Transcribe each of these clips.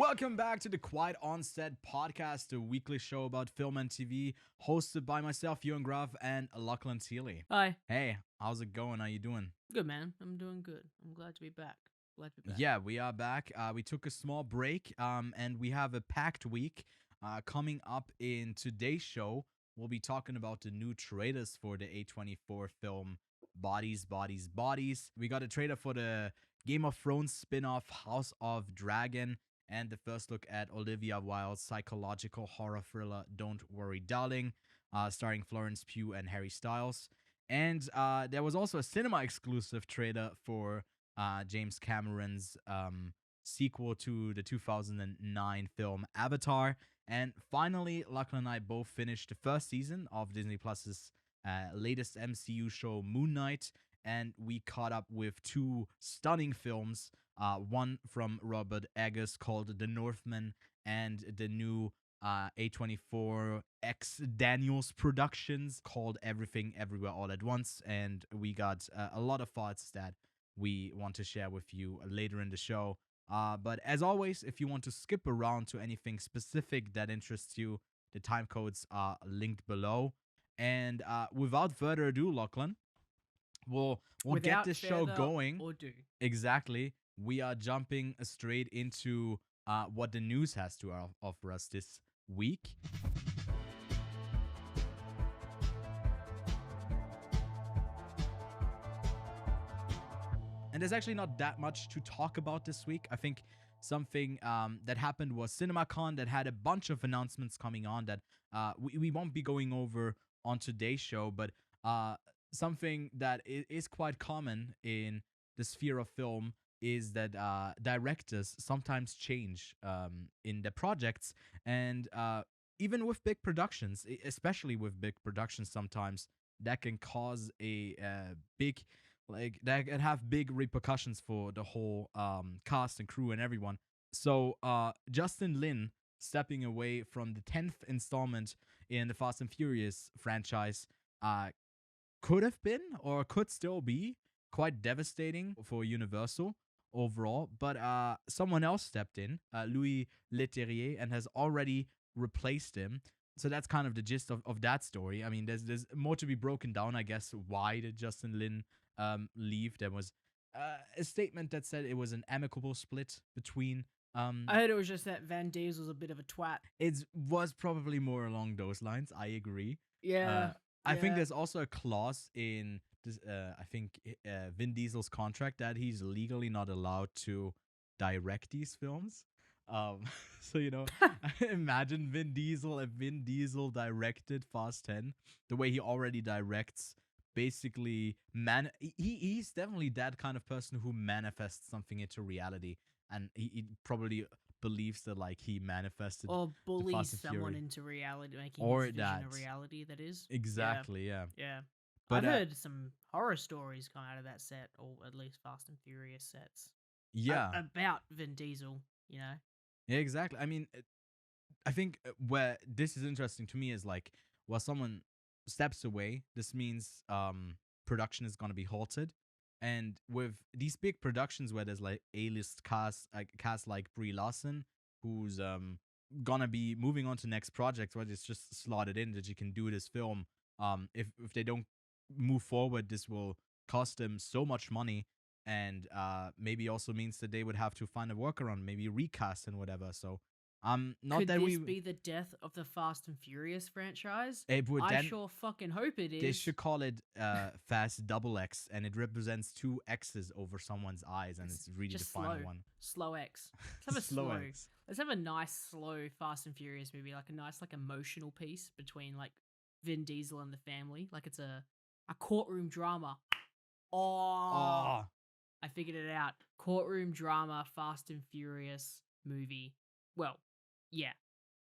Welcome back to the Quiet On Set podcast, a weekly show about film and TV, hosted by myself, Ewan Graf, and Lachlan and Ewan. Hi. Hey, how's it going? How you doing? Good, man. I'm doing good. I'm glad to be back. Yeah, we are back. We took a small break, and we have a packed week. Coming up in today's show, we'll be talking about the new trailers for the A24 film Bodies, Bodies, Bodies. We got a trailer for the Game of Thrones spin-off House of Dragon, and the first look at Olivia Wilde's psychological horror thriller Don't Worry Darling, starring Florence Pugh and Harry Styles. And there was also a cinema exclusive trailer for James Cameron's sequel to the 2009 film Avatar. And finally, Lachlan and I both finished the first season of Disney Plus's latest MCU show Moon Knight, and we caught up with two stunning films. One from Robert Eggers called The Northman, and the new A24 X Daniels Productions called Everything Everywhere All at Once. And we got a lot of thoughts that we want to share with you later in the show. But as always, if you want to skip around to anything specific that interests you, the time codes are linked below. And without further ado, Lachlan, we'll get this show going. Exactly. We are jumping straight into what the news has to offer us this week. And there's actually not that much to talk about this week. I think something that happened was CinemaCon that had a bunch of announcements coming on that we won't be going over on today's show, but something that is quite common in the sphere of film is that directors sometimes change in their projects, and even with big productions, especially with big productions, sometimes that can cause a big, like, that can have big repercussions for the whole cast and crew and everyone. So Justin Lin stepping away from the 10th installment in the Fast and Furious franchise could have been, or could still be, quite devastating for Universal overall, but someone else stepped in, Louis Leterrier, and has already replaced him. So that's kind of the gist of that story. I mean, there's more to be broken down, I guess. Why did Justin Lin leave? There was a statement that said it was an amicable split between. I heard it was just that Van Diesel's a bit of a twat. It was probably more along those lines. I agree. Yeah. I think there's also a clause in this, I think Vin Diesel's contract that he's legally not allowed to direct these films. So, you know, imagine Vin Diesel, if Vin Diesel directed Fast 10 the way he already directs. Basically, he's definitely that kind of person who manifests something into reality, and he probably believes that, like, he manifested or bullies someone into reality, making his vision a reality. That is exactly, yeah. But I've heard some horror stories come out of that set, or at least Fast and Furious sets. Yeah, about Vin Diesel, you know. Yeah, exactly. I mean, I think where this is interesting to me is, like, while someone steps away, this means production is gonna be halted. And with these big productions where there's like A-list cast like Brie Larson, who's gonna be moving on to next projects, where it's just slotted in that you can do this film. If they don't move forward, this will cost them so much money, and maybe also means that they would have to find a workaround, maybe recast and whatever. So not Could that this be the death of the Fast and Furious franchise? I sure fucking hope it is. They should call it Fast Double X, and it represents two X's over someone's eyes, and it's really the final one. Slow X. Let's have a slow X. Let's have a nice slow Fast and Furious movie, like a nice, like, emotional piece between, like, Vin Diesel and the family, like it's a courtroom drama. Oh, I figured it out. Courtroom drama, Fast and Furious movie. Well, yeah.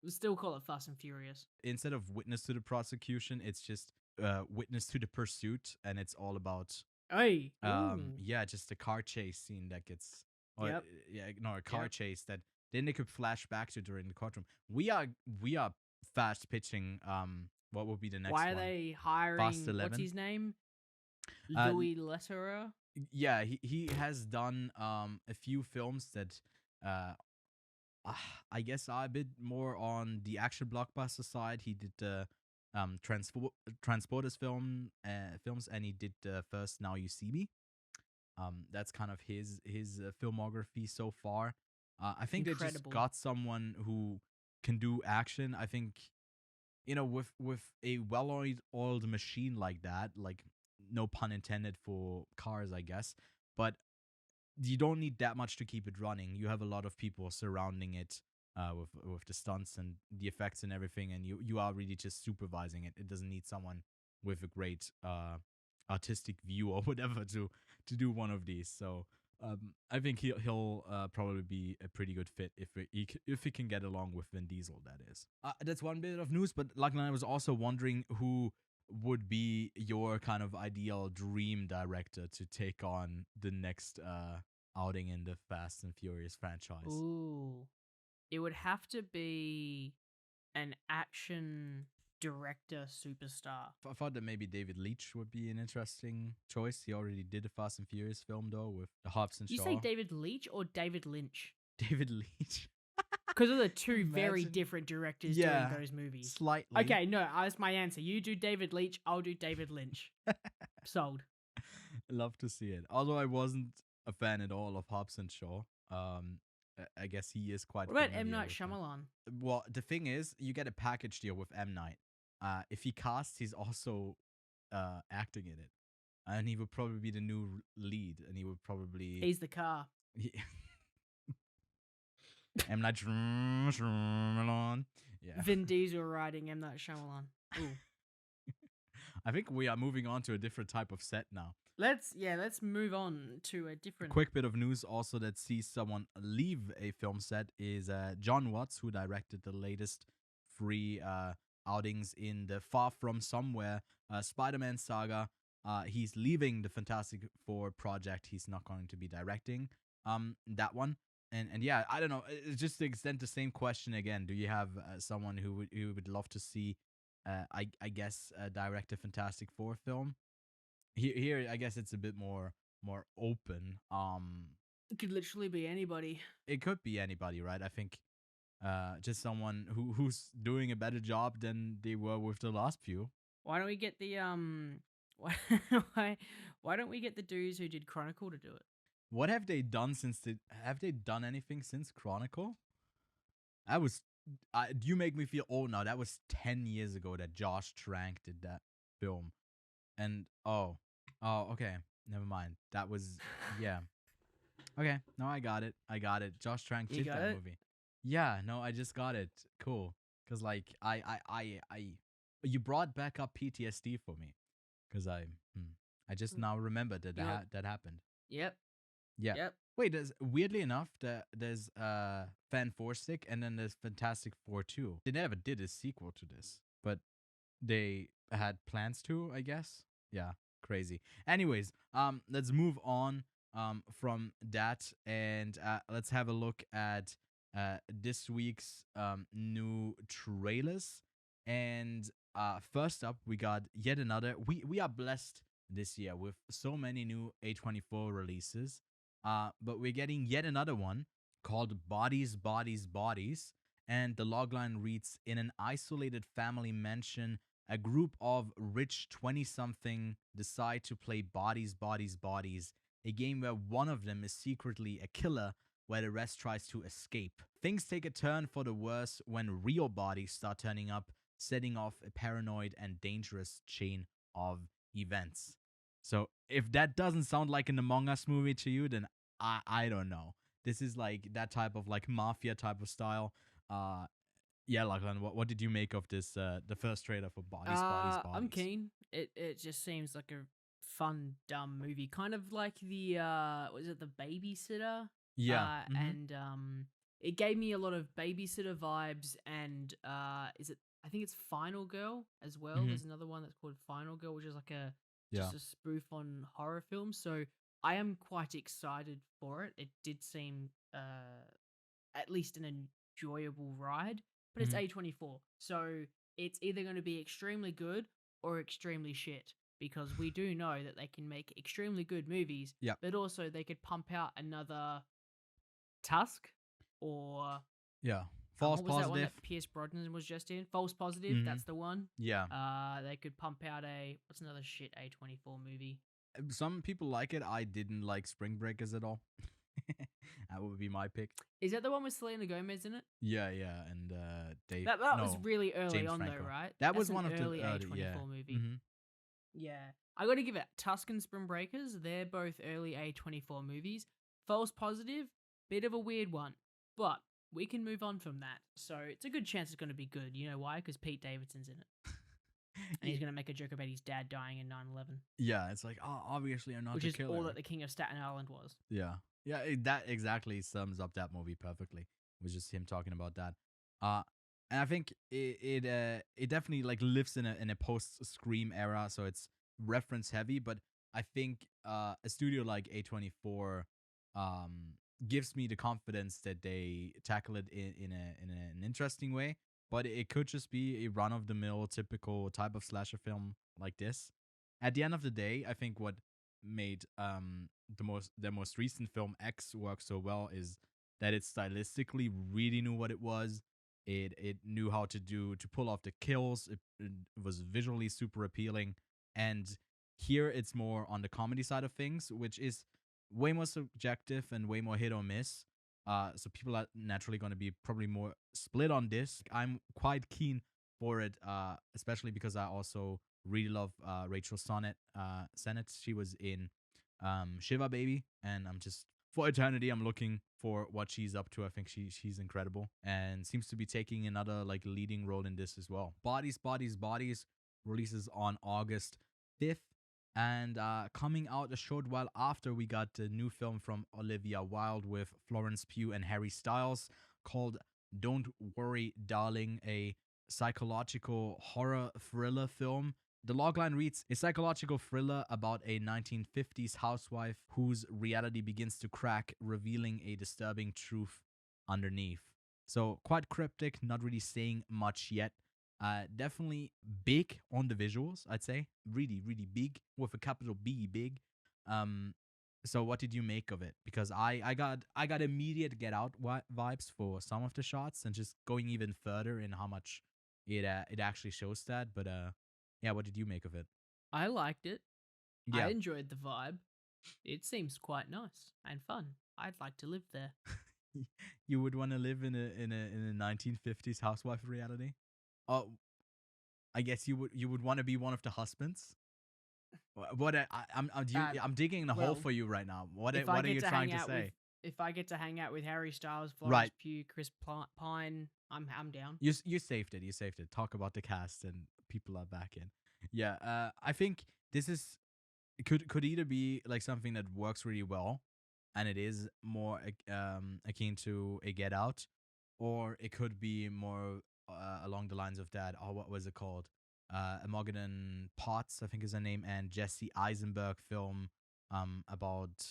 We'll still call it Fast and Furious. Instead of witness to the prosecution, it's just witness to the pursuit, and it's all about just a car chase scene that gets a car chase that then they could flash back to during the courtroom. We are fast pitching what will be the next one. Why are they hiring what's his name? Louis Leterrier? Yeah, he has done a few films that I guess a bit more on the action blockbuster side. He did the Transporters films, and he did the first Now You See Me. That's kind of his filmography so far. I think they just Incredible. got someone who can do action. I think with a well-oiled machine like that, like no pun intended for cars, I guess, but you don't need that much to keep it running. You have a lot of people surrounding it with the stunts and the effects and everything, and you are really just supervising it. It doesn't need someone with a great artistic view or whatever to do one of these. So I think he'll probably be a pretty good fit if he can get along with Vin Diesel. That is. That's one bit of news. But Lachlan, I was also wondering who would be your kind of ideal dream director to take on the next outing in the Fast and Furious franchise. Ooh. It would have to be an action director superstar. I thought that maybe David Leitch would be an interesting choice. He already did a Fast and Furious film though with the Hobbs and You Shaw. say David Leitch or David Lynch? David Leitch. Because of the two very different directors doing those movies. Slightly. Okay, no, that's my answer. You do David Leitch, I'll do David Lynch. Sold. Love to see it. Although I wasn't a fan at all of Hobbs and Shaw. I guess he is quite. What about M. Night Shyamalan? Well, the thing is, you get a package deal with M. Night. If he casts, he's also acting in it, and he would probably be the new lead, and he would probably. He's the car. M. Night Shyamalan. Yeah. Vin Diesel riding M. Night Shyamalan. Ooh. I think we are moving on to a different type of set now. Let's move on to a different. Quick bit of news also that sees someone leave a film set is Jon Watts, who directed the latest 3 outings in the Far From Somewhere Spider-Man saga. He's leaving the Fantastic Four project. He's not going to be directing that one. And yeah, I don't know. It's just to extend the same question again. Do you have someone who would love to see, I guess, direct a Fantastic Four film? Here, I guess it's a bit more open. It could literally be anybody. It could be anybody, right? I think just someone who's doing a better job than they were with the last few. Why don't we get the why don't we get the dudes who did Chronicle to do it? What have they done have they done anything since Chronicle? That was you make me feel old now. That was 10 years ago that Josh Trank did that film. And oh, okay. Never mind. That was yeah. Okay, no, I got it. Josh Trank did that movie. Yeah, no, I just got it. Cool. Cause like I you brought back up PTSD for me. Cause I just now remembered that that happened. Yep. Yeah. Yep. Wait, weirdly enough, there's Fan 4-Stick and then there's Fantastic Four 2. They never did a sequel to this, but they had plans to, I guess. Yeah, crazy. Anyways, let's move on from that and let's have a look at this week's new trailers. And first up, we got yet another. We are blessed this year with so many new A24 releases. But we're getting yet another one called Bodies, Bodies, Bodies. And the logline reads, in an isolated family mansion, a group of rich 20-something decide to play Bodies, Bodies, Bodies, a game where one of them is secretly a killer where the rest tries to escape. Things take a turn for the worse when real bodies start turning up, setting off a paranoid and dangerous chain of events. So if that doesn't sound like an Among Us movie to you, then I don't know. This is like that type of like mafia type of style. Yeah, Lachlan, what did you make of this? The first trailer for Bodies, Bodies, Bodies. I'm keen. It just seems like a fun, dumb movie, kind of like the was it the Babysitter? Yeah, and it gave me a lot of Babysitter vibes, and is it? I think it's Final Girl as well. There's another one that's called Final Girl, which is like a spoof on horror films. So I am quite excited for it. It did seem at least an enjoyable ride, but it's A24, so it's either going to be extremely good or extremely shit, because we do know that they can make extremely good movies, but also they could pump out another Tusk or Yeah. False What was that one positive. that Pierce Brosnan was just in? False Positive. Mhm. That's the one. Yeah. They could pump out what's another shit A24 movie? Some people like it. I didn't like Spring Breakers at all. That would be my pick. Is that the one with Selena Gomez in it? Yeah, yeah, and Dave. That was really early James on Franco. though, right? That That's was an one of early the A24 yeah. movie. Mhm. Yeah. I got to give it Tuscan Spring Breakers. They're both early A24 movies. False Positive, bit of a weird one, but we can move on from that. So it's a good chance it's going to be good. You know why? Because Pete Davidson's in it. And he's going to make a joke about his dad dying in 9/11. Yeah, it's like, oh, obviously I'm not which the is killer. all that the King of Staten Island was. Yeah, yeah, that exactly sums up that movie perfectly. It was just him talking about that. And I think it definitely like lives in a post Scream era, so it's reference heavy. But I think a studio like A24 gives me the confidence that they tackle it in an interesting way. But it could just be a run of the mill typical type of slasher film like this. At the end of the day, I think what made their most recent film X work so well is that it stylistically really knew what it was. It knew how to pull off the kills. It was visually super appealing, and here it's more on the comedy side of things, which is way more subjective and way more hit or miss. So people are naturally going to be probably more split on this. I'm quite keen for it, especially because I also really love Rachel Sennett. She was in Shiva Baby, and I'm just for eternity. I'm looking for what she's up to. I think she's incredible and seems to be taking another like leading role in this as well. Bodies releases on August 5th. And coming out a short while after, we got the new film from Olivia Wilde with Florence Pugh and Harry Styles called Don't Worry, Darling, a psychological horror thriller film. The logline reads, a psychological thriller about a 1950s housewife whose reality begins to crack, revealing a disturbing truth underneath. So quite cryptic, not really saying much yet. Definitely big on the visuals, I'd say. Really, really big with a capital B, big. Um, so what did you make of it? Because I got immediate Get Out vibes for some of the shots, and just going even further in how much it actually shows that. But yeah, what did you make of it? I liked it. I Yeah, enjoyed the vibe. It seems quite nice and fun. I'd like to live there. you would want to live in a 1950s housewife reality. Oh, I guess you would want to be one of the husbands. What I'm digging a hole well, for you right now. What if what I are get you to trying hang to out say? with if I get to hang out with Harry Styles, Florence Right. Pugh, Chris Pine, I'm down. You saved it. You saved it. Talk about the cast and people are back in. Yeah. I think this is could either be like something that works really well, and it is more akin to a Get Out, or it could be more along the lines of that. Oh, what was it called? Imogen Potts, I think is her name, and Jesse Eisenberg film about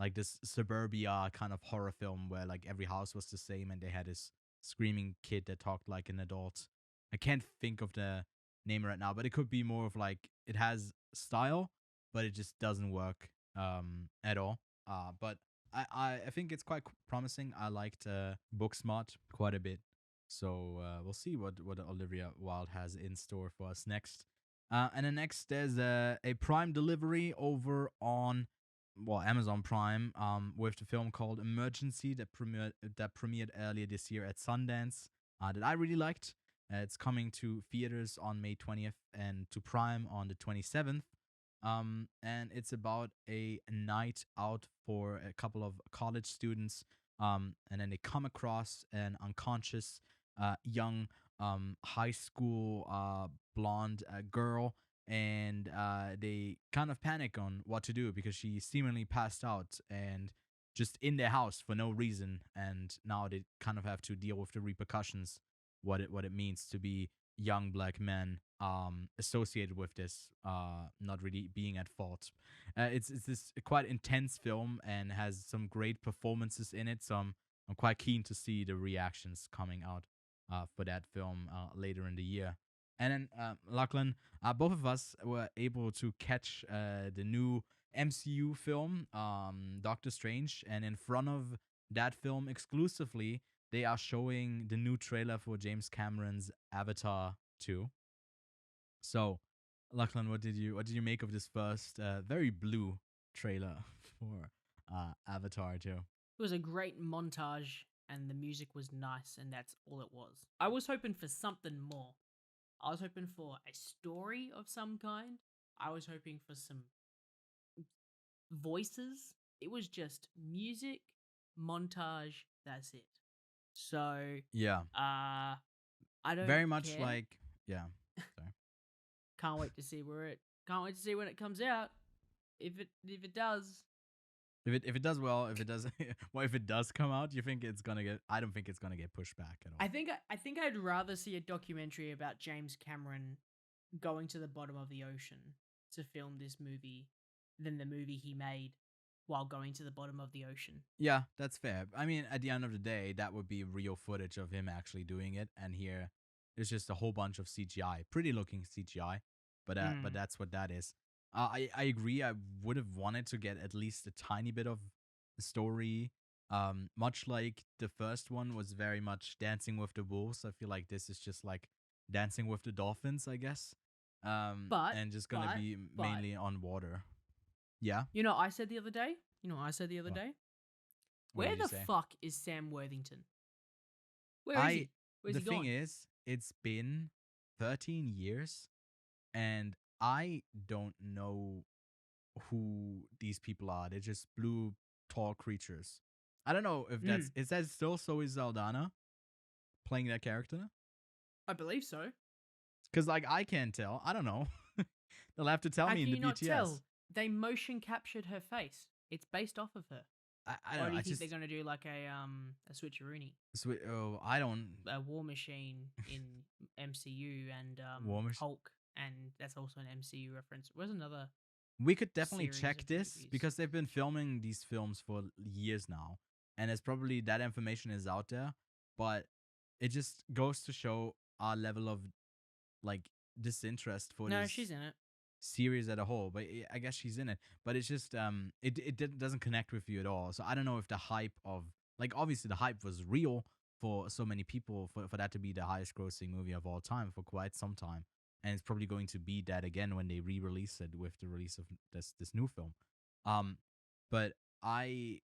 like this suburbia kind of horror film where like every house was the same and they had this screaming kid that talked like an adult. I can't think of the name right now, but it could be more of like it has style, but it just doesn't work at all. But I think it's quite promising. I liked Booksmart quite a bit. So we'll see what Olivia Wilde has in store for us next. And then next there's a Prime delivery over on Amazon Prime with the film called Emergency that premiered earlier this year at Sundance that I really liked. It's coming to theaters on May 20th and to Prime on the 27th. And it's about a night out for a couple of college students. And then they come across an unconscious young high school blonde girl, and they kind of panic on what to do because she seemingly passed out and just in their house for no reason. And now they kind of have to deal with the repercussions, what it means to be young black men associated with this not really being at fault. It's this quite intense film and has some great performances in it, so I'm quite keen to see the reactions coming out for that film later in the year. And then Lachlan, both of us were able to catch the new MCU film, Doctor Strange, and in front of that film exclusively, they are showing the new trailer for James Cameron's Avatar 2. So, Lachlan, what did you make of this first very blue trailer for Avatar 2? It was a great montage, and the music was nice, and that's all it was. I was hoping for something more. I was hoping for a story of some kind. I was hoping for some voices. It was just music, montage, that's it. So, Yeah, I don't very much care. like yeah. Sorry. Can't wait to see can't wait to see when it comes out. If it does. If it does well, if it does well, if it does come out, you think it's gonna get? I don't think it's gonna get pushed back at all. I think I'd rather see a documentary about James Cameron going to the bottom of the ocean to film this movie than the movie he made while going to the bottom of the ocean. Yeah, that's fair. I mean, at the end of the day, that would be real footage of him actually doing it, and here there's just a whole bunch of CGI, pretty looking CGI, but that's what that is. I agree. I would have wanted to get at least a tiny bit of story. Much like the first one was very much Dancing with the Wolves. I feel like this is just like Dancing with the Dolphins, I guess. But And just gonna be but mainly on water. Yeah. you know, what I said the other day. You know, what I said the other What? day. What Where did you the say? fuck is Sam Worthington? Where is I he? Where's the he thing gone? is, it's been 13 years and I don't know who these people are. They're just blue tall creatures. I don't know if Mm, that's is that still Zoe Saldana playing that character? I believe so. Cuz like I can't tell. I don't know. They'll have to tell How me can in the you not BTS. tell? They motion captured her face. It's based off of her. I Or don't do know. you I think they're just gonna do like a switcheroony, I don't a War Machine in MCU and Warmish. Hulk, and that's also an MCU reference. Where's another We could definitely series check of this movies? because they've been filming these films for years now, and it's probably that information is out there. But it just goes to show our level of like disinterest for No, this she's in it. series as a whole. But I guess she's in it. But it's just doesn't connect with you at all. So I don't know if the hype of like obviously the hype was real for so many people for that to be the highest grossing movie of all time for quite some time, and it's probably going to be that again when they re-release it with the release of this new film. Um, but I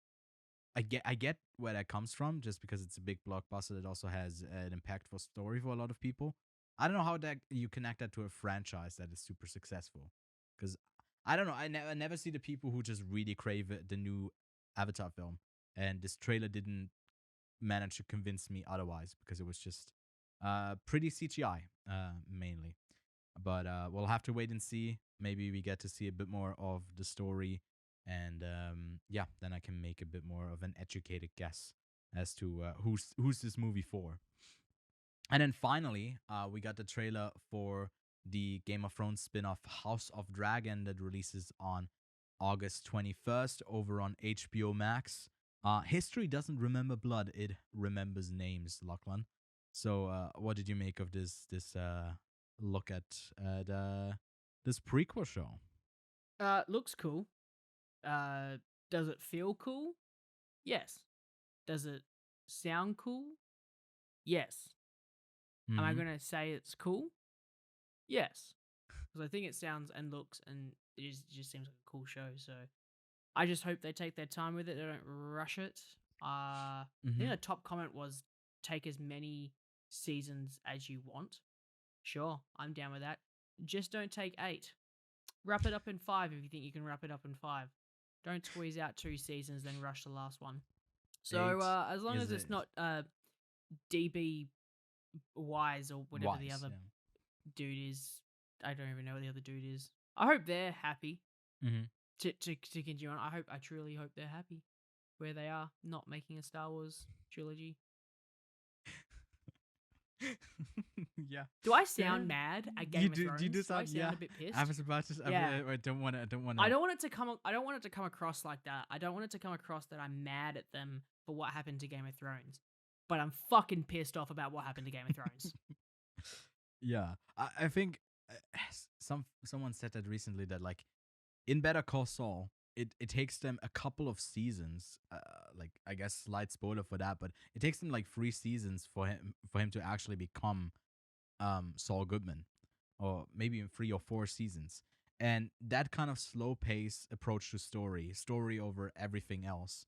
I get where that comes from just because it's a big blockbuster that also has an impactful story for a lot of people. I don't know how that you connect that to a franchise that is super successful because I don't know. I never see the people who just really crave the new Avatar film, and this trailer didn't manage to convince me otherwise because it was just pretty CGI mainly. But we'll have to wait and see. Maybe we get to see a bit more of the story, and yeah, then I can make a bit more of an educated guess as to who's this movie for. And then finally, we got the trailer for the Game of Thrones spin-off House of Dragon that releases on August 21st over on HBO Max. History doesn't remember blood; it remembers names. Lachlan. So, what did you make of this look at this prequel show? Looks cool. Does it feel cool? Yes. Does it sound cool? Yes. Am I Mm-hmm. gonna say it's cool? Yes. Because I think it sounds and looks and it just seems like a cool show. So I just hope they take their time with it. They don't rush it. I think Mm-hmm. the top comment was take as many seasons as you want. Sure, I'm down with that. Just don't take 8. Wrap it up in 5 if you think you can wrap it up in 5. Don't squeeze out 2 seasons then rush the last one. So 8 as long is as it it's not DB Wise or whatever the wise? other Yeah. dude is, I don't even know what the other dude is. I hope they're happy Mm-hmm. to continue on. I truly hope they're happy where they are, not making a Star Wars trilogy. Yeah. Do I Yeah. sound mad at You Game of do. You do Thrones? Do I sound. sound Yeah. a bit I pissed? was about to. Yeah. I don't want to. I don't want I to. don't want it to come. I don't want it to come across like that. I don't want it to come across that I'm mad at them for what happened to Game of Thrones, but I'm fucking pissed off about what happened to Game of Thrones. Yeah. I think someone said that recently that like in Better Call Saul, it takes them a couple of seasons. Like I guess slight spoiler for that, but it takes them like 3 seasons for him to actually become Saul Goodman, or maybe even 3 or 4 seasons. And that kind of slow pace approach to story over everything else,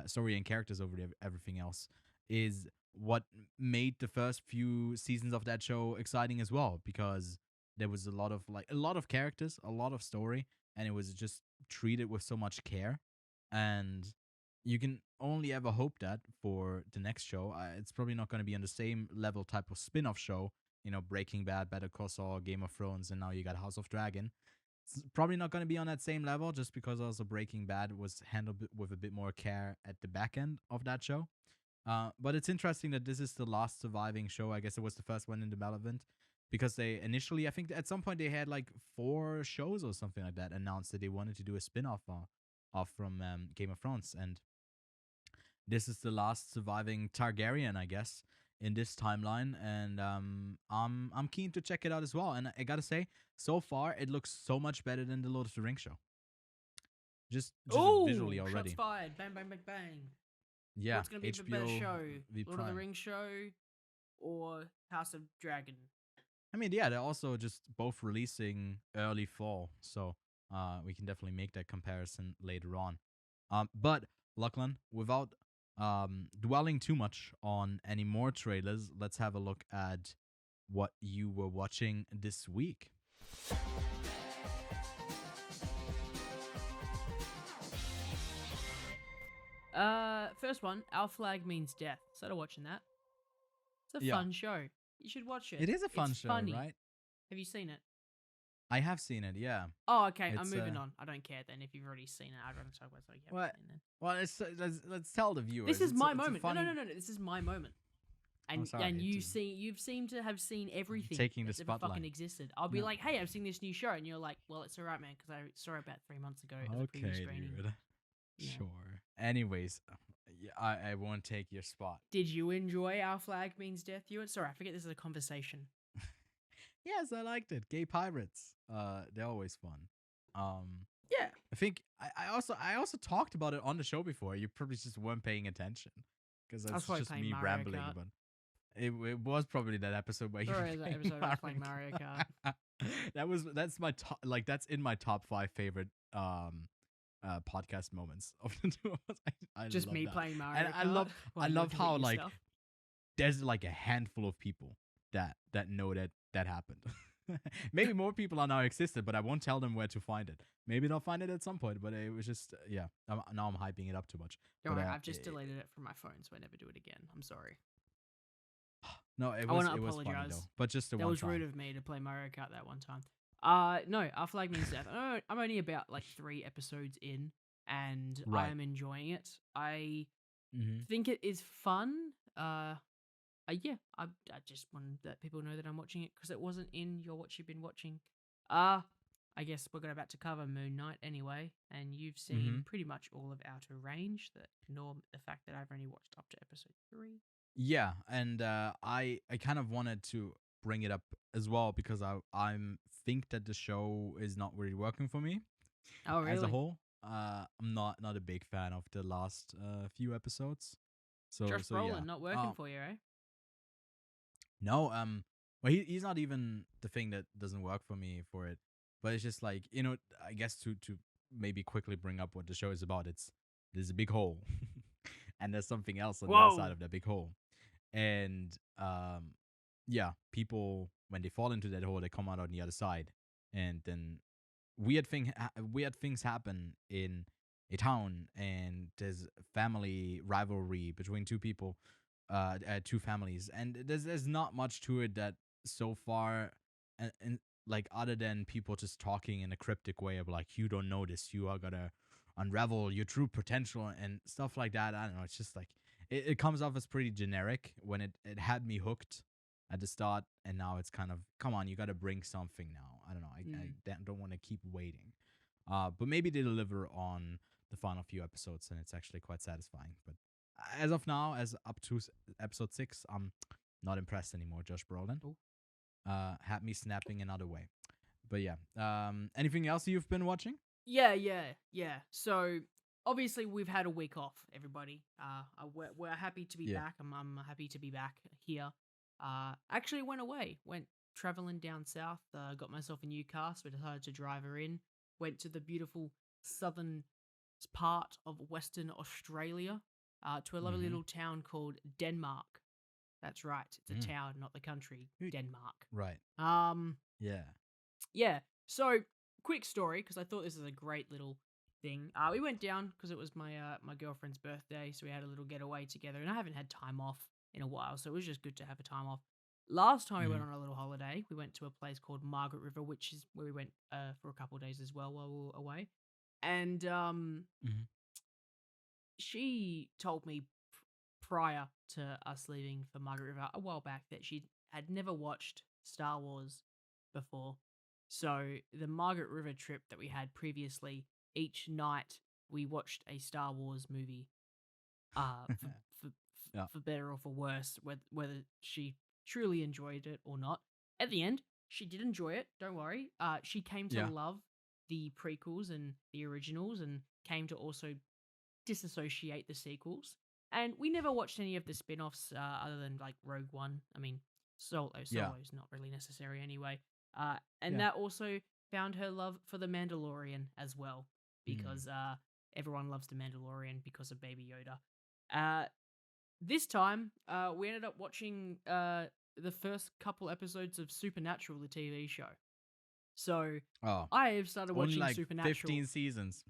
story and characters over everything else, is what made the first few seasons of that show exciting as well, because there was a lot of characters, a lot of story, and it was just treated with so much care. And you can only ever hope that for the next show, it's probably not going to be on the same level type of spin-off show, Breaking Bad, Better Call Saul, Game of Thrones, and now you got House of Dragon. It's probably not going to be on that same level, just because also Breaking Bad was handled with a bit more care at the back end of that show. But it's interesting that this is the last surviving show. I guess it was the first one in development, because they initially, I think at some point they had like 4 shows or something like that announced that they wanted to do a spin-off off from Game of Thrones, and this is the last surviving Targaryen, I guess, in this timeline, and I'm keen to check it out as well. And I gotta say, so far it looks so much better than the Lord of the Rings show. Just visually Shots already. fired! Bang, bang, bang, bang. Yeah, What's gonna be the better HBO show, V Lord of the Prime. Rings show or House of Dragon? I mean, yeah, they're also just both releasing early fall, so we can definitely make that comparison later on. But Lachlan, without dwelling too much on any more trailers, let's have a look at what you were watching this week. First one, Our Flag Means Death. Started watching that. It's a Yeah. fun show. You should watch it. It is a fun It's show, funny. right? Have you seen it? I have seen it, yeah. Oh, okay. I'm It's, moving on. I don't care then if you've already seen it. I'd rather talk about something you haven't What? seen then. Well, let's tell the viewers. This is It's my it's a moment. funny- No. This is my moment. And sorry, and it's you've seemed to have seen everything taking the that's ever fucking spotlight. existed. I'll be No. like, hey, I've seen this new show, and you're like, well, it's alright, man, because I saw it about 3 months ago as a preview Okay, screening. dude. Yeah. Sure. Anyways, yeah, I won't take your spot. Did you enjoy Our Flag Means Death, Ewan? Sorry, I forget this is a conversation. Yes, I liked it. Gay pirates. They're always fun. Yeah. I think I also talked about it on the show before. You probably just weren't paying attention, because I was that's probably just playing me Mario rambling. Kart. But it was probably that episode where Sorry, you that were episode I was playing Mario Kart. that's my top, like that's in my top 5 favorite podcast moments of the 2 of us. I Just love me that. playing Mario And Kart. I love while you were how doing like stuff. there's like a handful of people that know that happened. Maybe more people are now existed, but I won't tell them where to find it. Maybe they'll find it at some point, but it was just yeah. Now I'm hyping it up too much. Don't But, worry, I've just deleted it from my phone, so I never do it again. I'm sorry. No, it I was wanna it was funny apologize. though. But just the That one was time. rude of me to play Mario Kart that one time. No, Our Flag Means Death. I'm only about like 3 episodes in, and Right. I am enjoying it. I Mm-hmm. think it is fun. Yeah, I just want to let people know that I'm watching it because it wasn't in your what you've been watching. I guess we're about to cover Moon Knight anyway, and you've seen pretty much all of Outer Range. That ignore the fact that I've only watched up to episode 3. Yeah, and I kind of wanted to bring it up as well, because I'm think that the show is not really working for me Oh, really? as a whole. I'm not a big fan of the last few episodes. So Josh so Brolin yeah. not working for you, eh? No, well, he's not even the thing that doesn't work for me for it, but it's just like, I guess to maybe quickly bring up what the show is about. There's a big hole, and there's something else on the other side of that big hole, and yeah, people when they fall into that hole, they come out on the other side, and then weird things happen in a town, and there's family rivalry between two people, two families, and there's not much to it that so far, and like other than people just talking in a cryptic way of like, you don't know this, you are gonna unravel your true potential and stuff like that. I don't know. It's just like it comes off as pretty generic when it had me hooked at the start, and now it's kind of, come on, you got to bring something now. I don't know. I don't want to keep waiting. But maybe they deliver on the final few episodes, and it's actually quite satisfying. But as of now, as up to episode 6, I'm not impressed anymore. Josh Brolin had me snapping another way. But yeah, anything else you've been watching? Yeah. So obviously we've had a week off, everybody. We're happy to be Yeah. back. I'm happy to be back here. Actually went away, went traveling down south. Got myself a new car, so we decided to drive her in. Went to the beautiful southern part of Western Australia, to a lovely Mm-hmm. little town called Denmark. That's right, it's a Mm. town, not the country, Denmark. Right. Um, Yeah. yeah. So, quick story, because I thought this is a great little thing. We went down because it was my girlfriend's birthday, so we had a little getaway together, and I haven't had time off in a while, so it was just good to have a time off. Last time we Mm-hmm. went on a little holiday, we went to a place called Margaret River, which is where we went for a couple of days as well while we were away. And Mm-hmm. she told me prior to us leaving for Margaret River a while back that she had never watched Star Wars before. So the Margaret River trip that we had previously, each night we watched a Star Wars movie. Uh, for for, Yeah. for better or for worse, whether she truly enjoyed it or not. At the end, she did enjoy it. Don't worry. She came to Yeah. love the prequels and the originals, and came to also disassociate the sequels. And we never watched any of the spin offs other than like Rogue One. I mean, Yeah. Solo's not really necessary anyway. And Yeah. that also found her love for The Mandalorian as well, Mm. because everyone loves The Mandalorian because of Baby Yoda. Uh, this time, we ended up watching the first couple episodes of Supernatural, the TV show. So Oh, I have started only watching like Supernatural, 15 seasons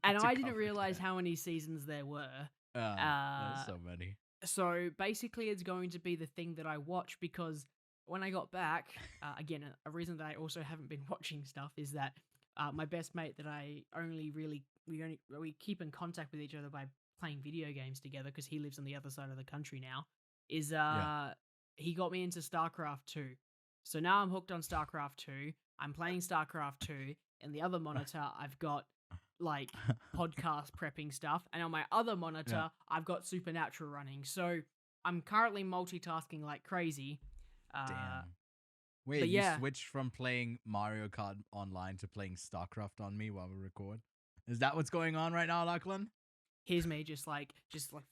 and to I didn't cover realize that. how many seasons there were. There's Uh, so many. so basically, it's going to be the thing that I watch, because when I got back, again, a reason that I also haven't been watching stuff is that my best mate that I only really we keep in contact with each other by playing video games together, because he lives on the other side of the country now. Is Yeah. he got me into StarCraft 2. So now I'm hooked on StarCraft 2. I'm playing StarCraft 2, and the other monitor I've got like podcast prepping stuff, and on my other Yeah. monitor I've got Supernatural running. So I'm currently multitasking like crazy. Damn. But Wait, you yeah, switched from playing Mario Kart online to playing StarCraft on me while we record? Is that what's going on right now, Lachlan? here's me just like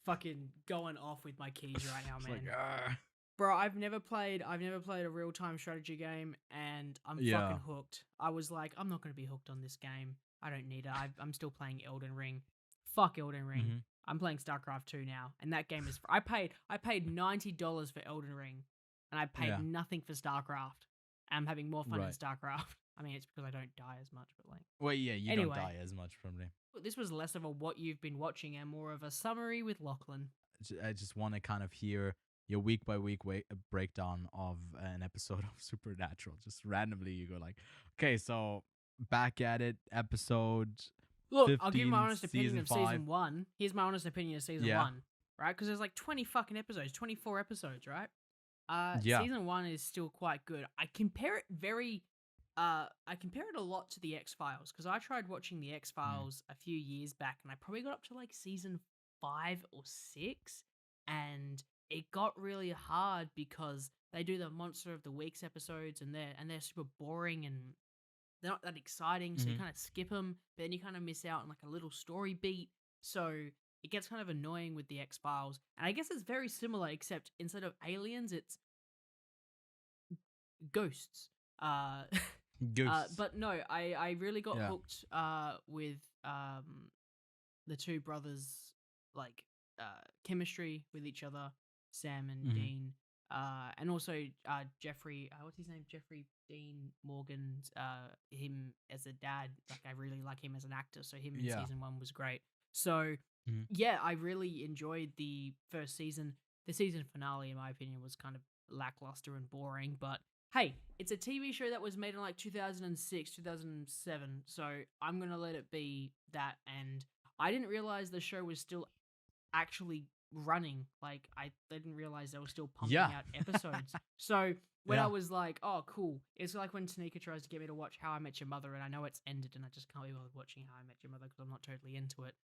fucking going off with my keys right now, It's man. like, Bro, I've never played a real-time strategy game, and I'm yeah. fucking hooked. I was like, I'm not going to be hooked on this game. I don't need it. I'm still playing Elden Ring. Fuck Elden Ring. Mm-hmm. I'm playing StarCraft 2 now, and that game is I paid $90 for Elden Ring, and I paid Yeah. nothing for StarCraft. I'm having more fun in Right. StarCraft. I mean, it's because I don't die as much, but like Well, yeah, you don't anyway, die as much from them. this was less of a what you've been watching and more of a summary with Lachlan. I just want to kind of hear your week by week breakdown of an episode of Supernatural. Just randomly, you go like, okay, so back at it, episode Look, 15, I'll give you my honest opinion season of 5. season 1. Here's my honest opinion of season Yeah. 1, right? Because there's like 20 fucking episodes, 24 episodes, right? Yeah. Season 1 is still quite good. I compare it a lot to the X-Files, because I tried watching the X-Files a few years back, and I probably got up to like season 5 or 6, and it got really hard because they do the Monster of the Weeks episodes, and they're super boring, and they're not that exciting, so you Mhm. kind of skip them, but then you kind of miss out on like a little story beat. So it gets kind of annoying with the X-Files. And I guess it's very similar, except instead of aliens, it's ghosts. Ghosts. But no, I really got Yeah. hooked with the two brothers, like chemistry with each other, Sam and Mhm. Dean, and also Jeffrey. What's his name? Jeffrey Dean Morgan. Him as a dad, like I really like him as an actor. So him in Yeah. season 1 was great. So Mhm. yeah, I really enjoyed the first season. The season finale, in my opinion, was kind of lackluster and boring, but hey, it's a TV show that was made in like 2006, 2007, so I'm going to let it be that. And I didn't realize the show was still actually running. Like, I didn't realize they were still pumping Yeah. out episodes. So when I Yeah. was like, oh, cool, it's like when Tanika tries to get me to watch How I Met Your Mother, and I know it's ended, and I just can't be bothered watching How I Met Your Mother because I'm not totally into it.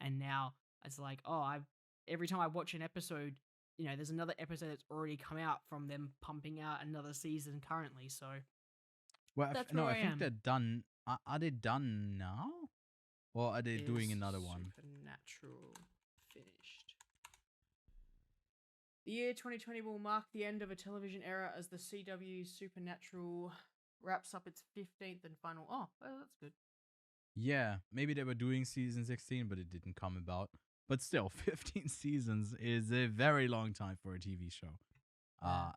And now it's like, oh, every time I watch an episode, there's another episode that's already come out from them pumping out another season currently. So Well, that's no, where I I think am. they're done. Are they done now? or are they doing Is another one? Supernatural finished? The year 2020 will mark the end of a television era as the CW Supernatural wraps up its 15th and final. Oh, that's good. Yeah, maybe they were doing season 16, but it didn't come about. But still, 15 seasons is a very long time for a TV show. Yeah.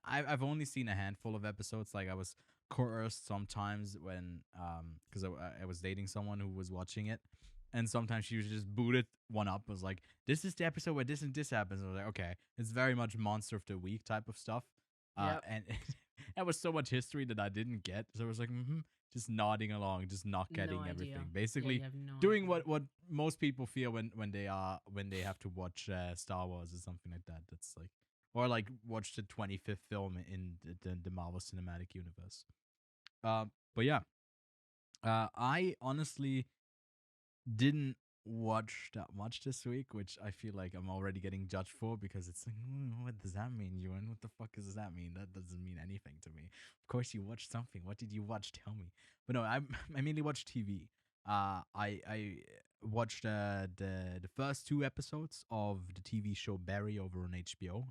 I've only seen a handful of episodes. Like I was coerced sometimes when because I was dating someone who was watching it, and sometimes she was just booted one up. Was like, this is the episode where this and this happens. I was like, okay, it's very much monster of the week type of stuff. Yep. And that was so much history that I didn't get. So I was like, just nodding along, just not No getting idea. everything. Yeah, Basically, you have no doing idea. what most people feel when they have to watch Star Wars or something like that. That's like, or like watch the 25th film in the Marvel Cinematic Universe. But yeah, I honestly didn't watch that much this week, which I feel like I'm already getting judged for because it's like, what does that mean, Ewan? What the fuck does that mean? That doesn't mean anything to me. Of course, you watched something. What did you watch? Tell me. But no, I mainly watched TV. I watched the first two episodes of the TV show Barry over on HBO.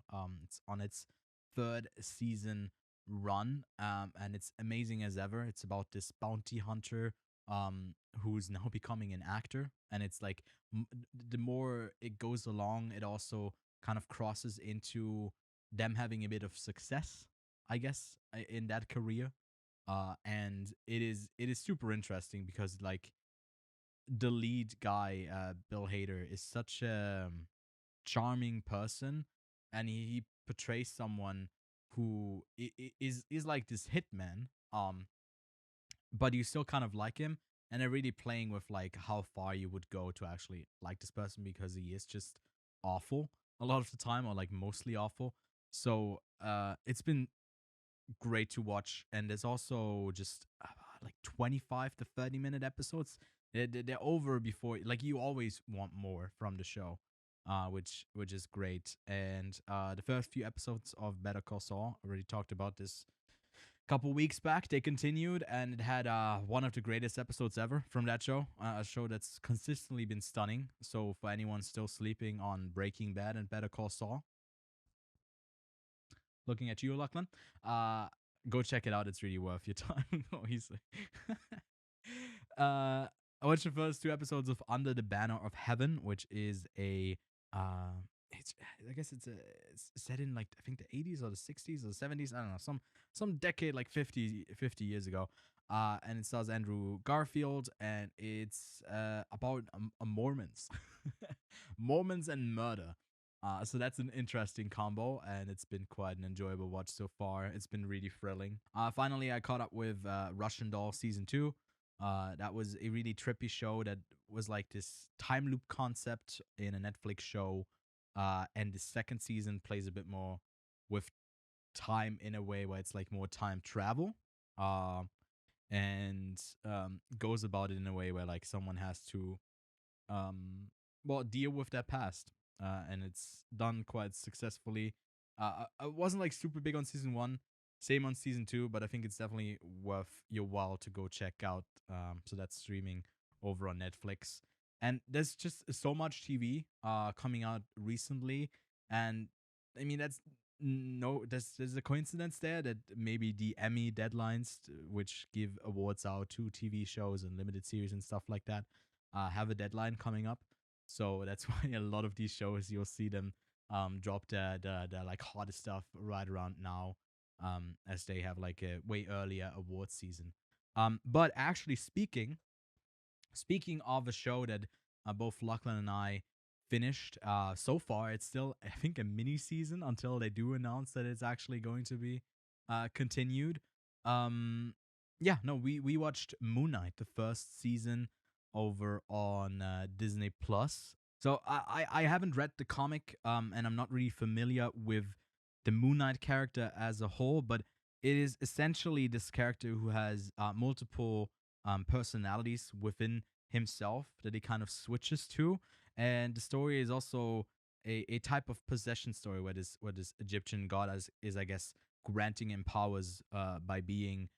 It's on its third season run. And it's amazing as ever. It's about this bounty hunter who's now becoming an actor, and it's like the more it goes along, it also kind of crosses into them having a bit of success, I guess, in that career. And it is super interesting because like the lead guy, Bill Hader, is such a charming person, and he portrays someone who is like this hitman. But you still kind of like him, and they're really playing with like how far you would go to actually like this person because he is just awful a lot of the time, or like mostly awful. So it's been great to watch, and there's also just like 25 to 30-minute episodes. They're over before, like, you always want more from the show, which is great. And the first few episodes of Better Call Saul, already talked about this couple weeks back. They continued, and it had one of the greatest episodes ever from that show. A show that's consistently been stunning. So for anyone still sleeping on Breaking Bad and Better Call Saul, looking at you, Lachlan, uh, go check it out. It's really worth your time. Obviously. I watched the first two episodes of Under the Banner of Heaven, which is a uh, it's I guess it's set in like I think the 80s or the 60s or the 70s. I don't know, some decade like 50 years ago. And it stars Andrew Garfield, and it's about Mormons, Mormons and murder. So that's an interesting combo, and it's been quite an enjoyable watch so far. It's been really thrilling. Finally, I caught up with Russian Doll season 2. That was a really trippy show that was like this time loop concept in a Netflix show. And the second season plays a bit more with time in a way where it's like more time travel. Uh, and goes about it in a way where like someone has to deal with their past, and it's done quite successfully. I wasn't like super big on season 1, same on season 2, but I think it's definitely worth your while to go check out. So that's streaming over on Netflix, and there's just so much TV coming out recently. And I mean, that's no there's a coincidence there that maybe the Emmy deadlines, which give awards out to TV shows and limited series and stuff like that, have a deadline coming up. So that's why a lot of these shows, you'll see them drop the like hottest stuff right around now, as they have like a way earlier award season. But actually speaking of a show that both Lachlan and I finished so far, it's still, I think, a mini season until they do announce that it's actually going to be continued. Um, yeah, no, we watched Moon Knight, the first season, over on Disney Plus. So I haven't read the comic, and I'm not really familiar with the Moon Knight character as a whole, but it is essentially this character who has multiple personalities within himself that he kind of switches to. And the story is also a type of possession story where this Egyptian god is, I guess, granting him powers by being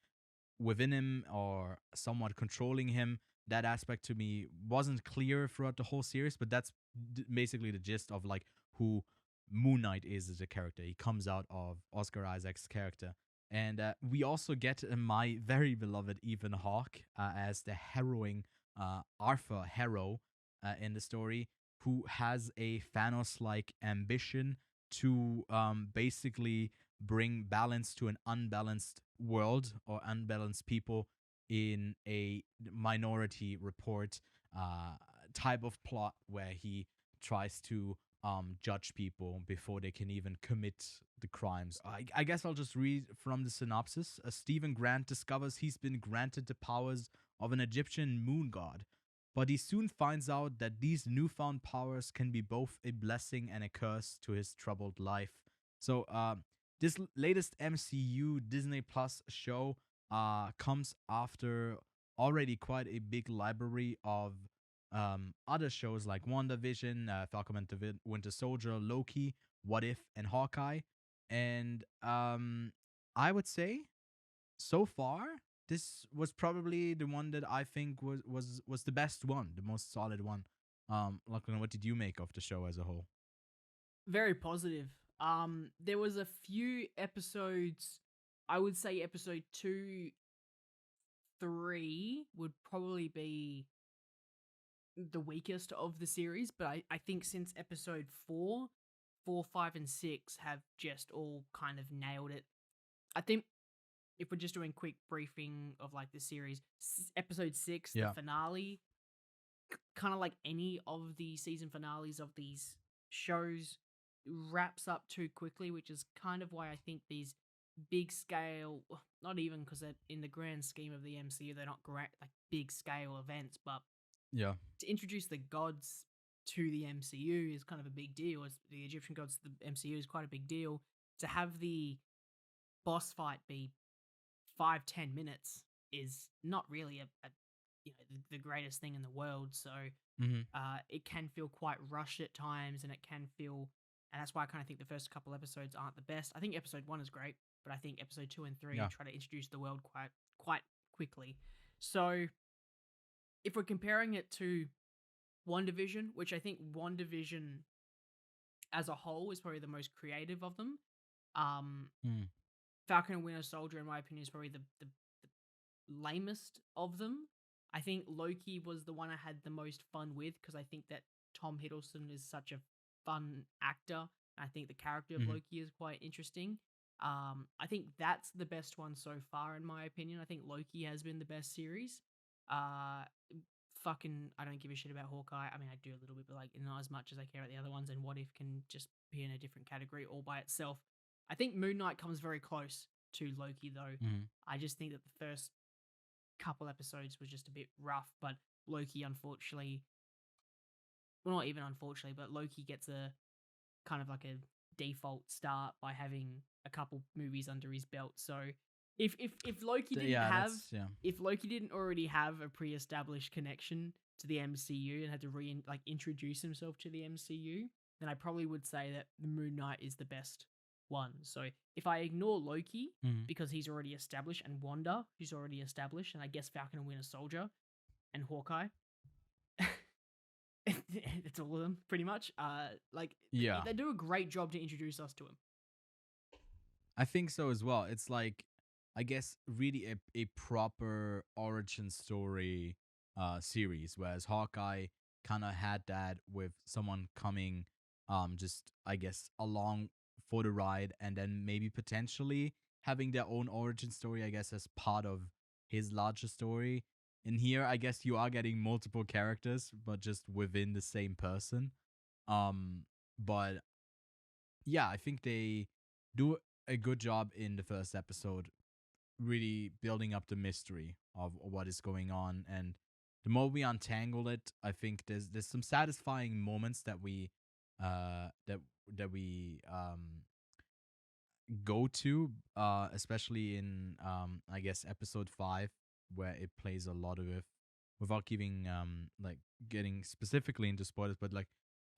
within him or somewhat controlling him. that aspect to me wasn't clear throughout the whole series, but that's basically the gist of like who Moon Knight is as a character. He comes out of Oscar Isaac's character. And we also get my very beloved Ethan Hawke as the harrowing Arthur Harrow in the story, who has a Thanos like ambition to basically bring balance to an unbalanced world or unbalanced people in a minority report type of plot where he tries to judge people before they can even commit the crimes. I guess I'll just read from the synopsis. Stephen Grant discovers he's been granted the powers of an Egyptian moon god, but he soon finds out that these newfound powers can be both a blessing and a curse to his troubled life. So, this latest MCU Disney Plus show comes after already quite a big library of other shows like WandaVision, Falcon and the Winter Soldier, Loki, What If, and Hawkeye. And I would say so far this was probably the one that I think was the best one, the most solid one. Lachlan, what did you make of the show as a whole? Very positive. There was a few episodes. I would say episode 2, 3 would probably be the weakest of the series, but I think since episode 4, 4, 5, and 6 have just all kind of nailed it. I think if we're just doing quick briefing of like the series, episode 6, Yeah. the finale, kind of like any of the season finales of these shows, wraps up too quickly, which is kind of why I think these big scale, not even because in the grand scheme of the MCU, they're not great, like big scale events, but Yeah. to introduce the gods to the MCU is kind of a big deal. As the Egyptian gods to the MCU is quite a big deal. To have the boss fight be 5-10 minutes is not really a the greatest thing in the world. So Mm-hmm. it can feel quite rushed at times, and it can feel, and that's why I kind of think the first couple episodes aren't the best. I think episode 1 is great, but I think episode 2 and 3 Yeah. try to introduce the world quite quickly. So if we're comparing it to WandaVision, which I think WandaVision as a whole is probably the most creative of them. Mm. Falcon and Winter Soldier, in my opinion, is probably the lamest of them. I think Loki was the one I had the most fun with because I think that Tom Hiddleston is such a fun actor. I think the character of Mm-hmm. Loki is quite interesting. I think that's the best one so far, in my opinion. I think Loki has been the best series. Uh, Fucking, I don't give a shit about Hawkeye. I mean, I do a little bit, but like not as much as I care about the other ones. And What If can just be in a different category all by itself. I think Moon Knight comes very close to Loki, though. Mm-hmm. I just think that the first couple episodes was just a bit rough, but Loki, unfortunately, well, not even unfortunately, but Loki gets a kind of like a default start by having a couple movies under his belt. So if Loki didn't have if Loki didn't already have a pre-established connection to the MCU and had to introduce himself to the MCU, then I probably would say that the Moon Knight is the best one. So if I ignore Loki Mm-hmm. because he's already established, and Wanda, who's already established, and I guess Falcon and Winter Soldier and Hawkeye, it's all of them pretty much. Yeah. They do a great job to introduce us to him. I think so as well. It's like, I guess, really a proper origin story series, whereas Hawkeye kind of had that with someone coming just, I guess, along for the ride and then maybe potentially having their own origin story, I guess, as part of his larger story. In here, I guess you are getting multiple characters, but just within the same person. But yeah, I think they do a good job in the first episode, really building up the mystery of what is going on. And the more we untangle it, I think there's some satisfying moments that we go to, especially in I guess episode 5, where it plays a lot of it, without giving like getting specifically into spoilers, but like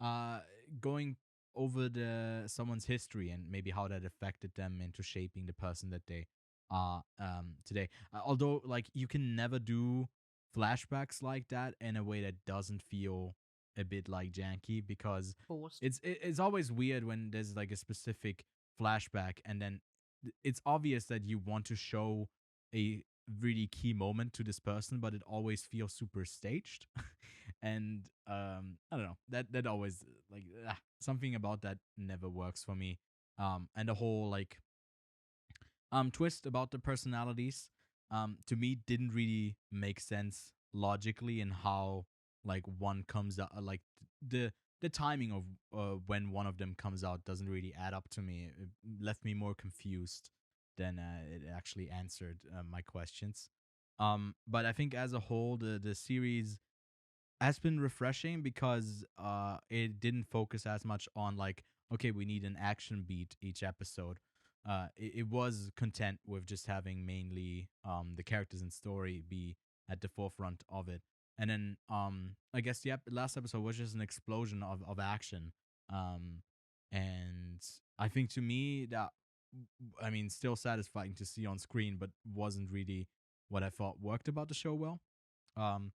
uh going over the someone's history and maybe how that affected them into shaping the person that they are today. Although like you can never do flashbacks like that in a way that doesn't feel a bit like janky, because Forced. it's always weird when there's like a specific flashback and then it's obvious that you want to show a really key moment to this person, but it always feels super staged. And I don't know, that always like something about that never works for me. And the whole like twist about the personalities to me didn't really make sense logically in how like one comes out, like the the timing of when one of them comes out doesn't really add up to me. It left me more confused than it actually answered my questions. But I think as a whole the series has been refreshing because it didn't focus as much on like, okay, we need an action beat each episode. It was content with just having mainly the characters and story be at the forefront of it. And then I guess the last episode was just an explosion of action. Um and I think to me that, I mean, still satisfying to see on screen, but wasn't really what I thought worked about the show well. Um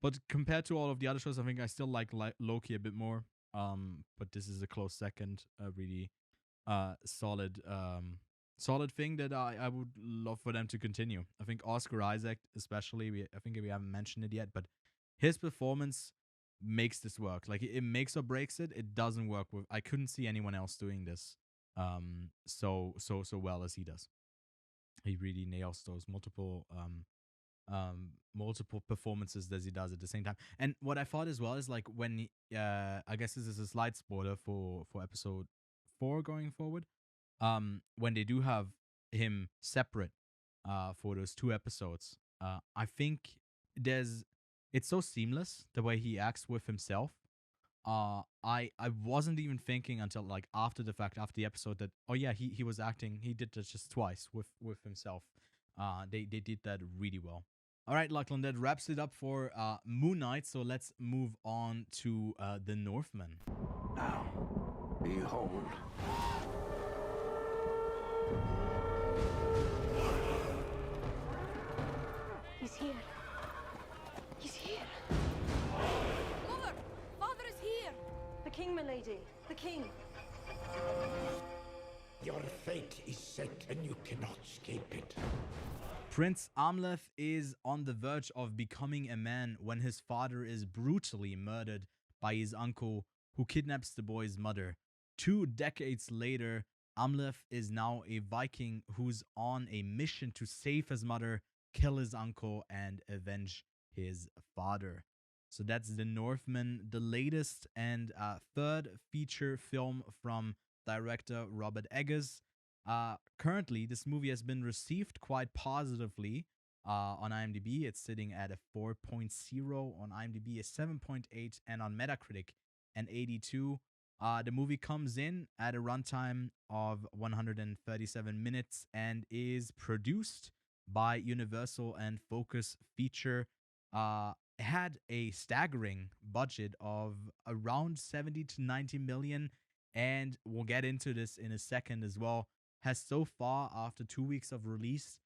but compared to all of the other shows, I think I still like Loki a bit more. But this is a close second. A really solid solid thing that I would love for them to continue. I think Oscar Isaac, especially, I think we haven't mentioned it yet, but his performance makes this work. Like it makes or breaks it. It doesn't work with. I couldn't see anyone else doing this so well as he does. He really nails those multiple performances that he does at the same time. And what I thought as well is like when I guess this is a slight spoiler for episode 4 going forward. When they do have him separate for those 2 episodes, I think there's it's so seamless the way he acts with himself. I wasn't even thinking until like after the fact, after the episode, that oh yeah, he was acting, he did this just twice with himself. They did that really well. All right, Lachlan, that wraps it up for Moon Knight. So let's move on to the Northman. Now, behold. He's here. He's here. Mother! Father is here! The king, milady. The king. Your fate is set and you cannot escape it. Prince Amleth is on the verge of becoming a man when his father is brutally murdered by his uncle, who kidnaps the boy's mother. 2 decades later, Amleth is now a Viking who's on a mission to save his mother, kill his uncle, and avenge his father. So that's The Northman, the latest and third feature film from director Robert Eggers. Currently, this movie has been received quite positively on IMDb. It's sitting at a 4.0 on IMDb, a 7.8, and on Metacritic, an 82. The movie comes in at a runtime of 137 minutes and is produced by Universal and Focus Feature. Had a staggering budget of around 70 to 90 million, and we'll get into this in a second as well. Has so far, after 2 weeks of release,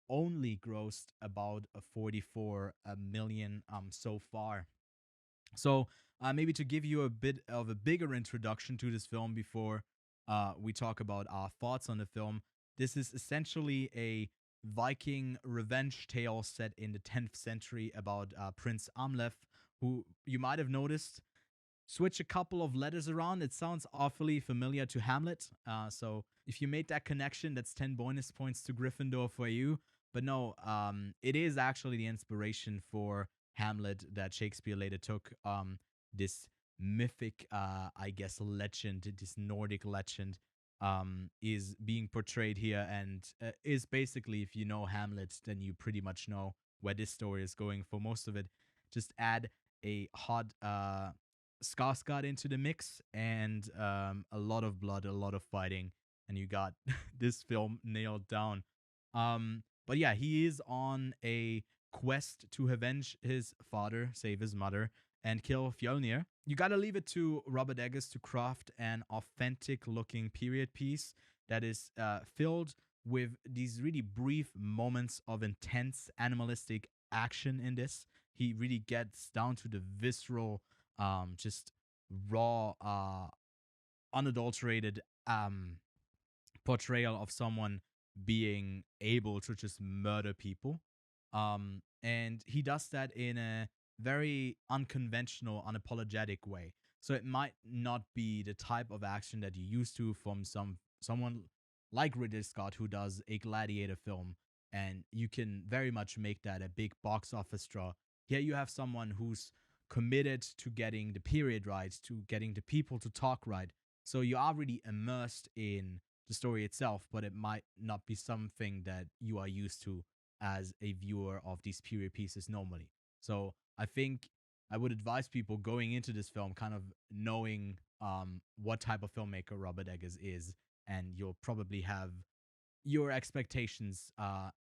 only grossed about 44 million so far. So maybe to give you a bit of a bigger introduction to this film before we talk about our thoughts on the film, this is essentially a Viking revenge tale set in the 10th century about Prince Amleth, who you might have noticed switch a couple of letters around. It sounds awfully familiar to Hamlet. So if you made that connection, that's 10 bonus points to Gryffindor for you. But no, it is actually the inspiration for Hamlet that Shakespeare later took. This mythic, I guess, legend, this Nordic legend, is being portrayed here, and is basically, if you know Hamlet, then you pretty much know where this story is going for most of it. Just add a hot Skarsgård into the mix, and a lot of blood, a lot of fighting, and you got this film nailed down. But yeah, he is on a quest to avenge his father, save his mother, and kill Fjolnir. You gotta leave it to Robert Eggers to craft an authentic-looking period piece that is filled with these really brief moments of intense animalistic action in this. He really gets down to the visceral, just raw, unadulterated portrayal of someone being able to just murder people. And he does that in a very unconventional, unapologetic way. So it might not be the type of action that you're used to from someone like Ridley Scott, who does a gladiator film, and you can very much make that a big box office draw. Here you have someone who's committed to getting the period right, to getting the people to talk right. So you are really immersed in the story itself, but it might not be something that you are used to as a viewer of these period pieces normally. So I think I would advise people going into this film kind of knowing what type of filmmaker Robert Eggers is, and you'll probably have your expectations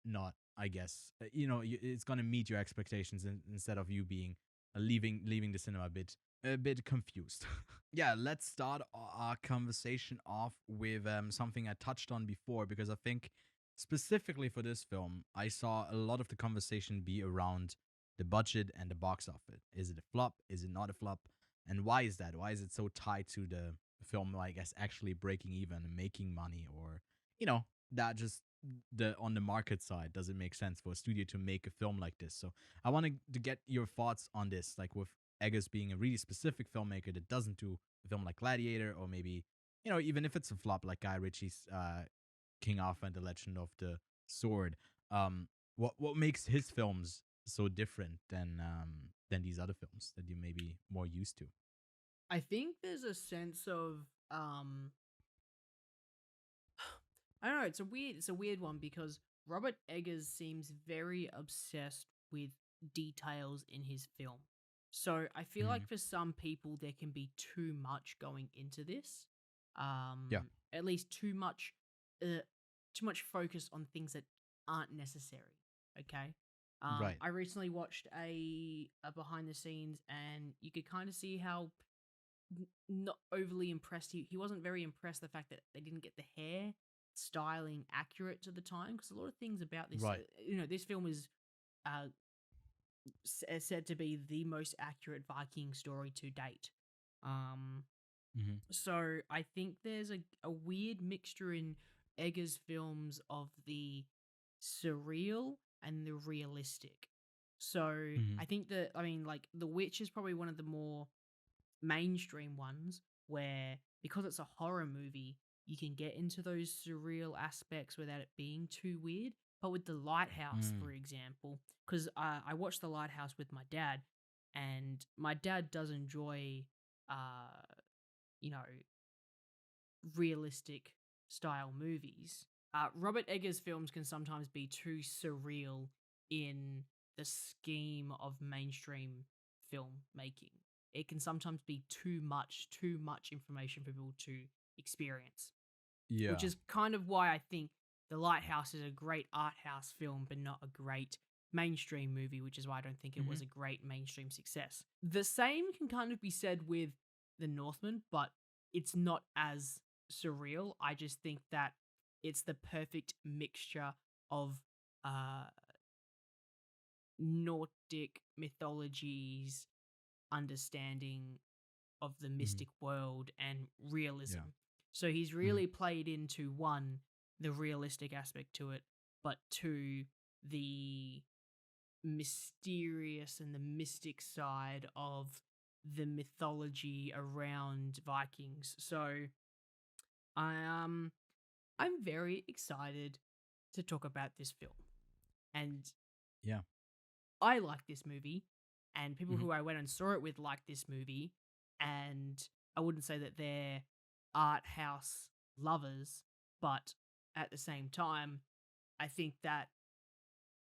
not, I guess, it's gonna meet your expectations instead of you being leaving the cinema a bit confused. Yeah, let's start our conversation off with something I touched on before, because I think specifically for this film, I saw a lot of the conversation be around the budget and the box office. Is it a flop? Is it not a flop? And why is that? Why is it so tied to the film, I guess, actually breaking even and making money? Or, that just the on the market side, does it make sense for a studio to make a film like this? So I wanted to get your thoughts on this, like with Eggers being a really specific filmmaker that doesn't do a film like Gladiator, or maybe, even if it's a flop like Guy Ritchie's King Arthur and the Legend of the Sword. What makes his films so different than these other films that you may be more used to? I think there's a sense of I don't know, it's a weird one, because Robert Eggers seems very obsessed with details in his film. So I feel Mhm. like for some people there can be too much going into this. Yeah. At least too much focus on things that aren't necessary. Okay. Right. I recently watched a behind the scenes, and you could kind of see how not overly impressed. He wasn't very impressed the fact that they didn't get the hair styling accurate to the time, because a lot of things about this, Right. this film is uh, said to be the most accurate Viking story to date. Um, Hmm. so I think there's a weird mixture in Eggers' films of the surreal and the realistic. So Hmm. I think that, like, The Witch is probably one of the more mainstream ones, where, because it's a horror movie, you can get into those surreal aspects without it being too weird. But with The Lighthouse, for example, because I watched The Lighthouse with my dad, and my dad does enjoy, uh, you know, realistic style movies. Robert Eggers' films can sometimes be too surreal in the scheme of mainstream filmmaking. It can sometimes be too much information for people to experience, which Yeah. is kind of why I think The Lighthouse is a great art house film, but not a great mainstream movie, which is why I don't think it Hmm. was a great mainstream success. The same can kind of be said with The Northman, but it's not as surreal. I just think that it's the perfect mixture of uh Nordic mythologies, understanding of the Hmm. mystic world, and realism. Yeah. So he's Hmm. really played into, one, the realistic aspect to it, but two, the mysterious and the mystic side of the mythology around Vikings. So I I'm very excited to talk about this film. And Yeah. I like this movie, and people Hmm. who I went and saw it with like this movie, and I wouldn't say that they're art house lovers, but at the same time, I think that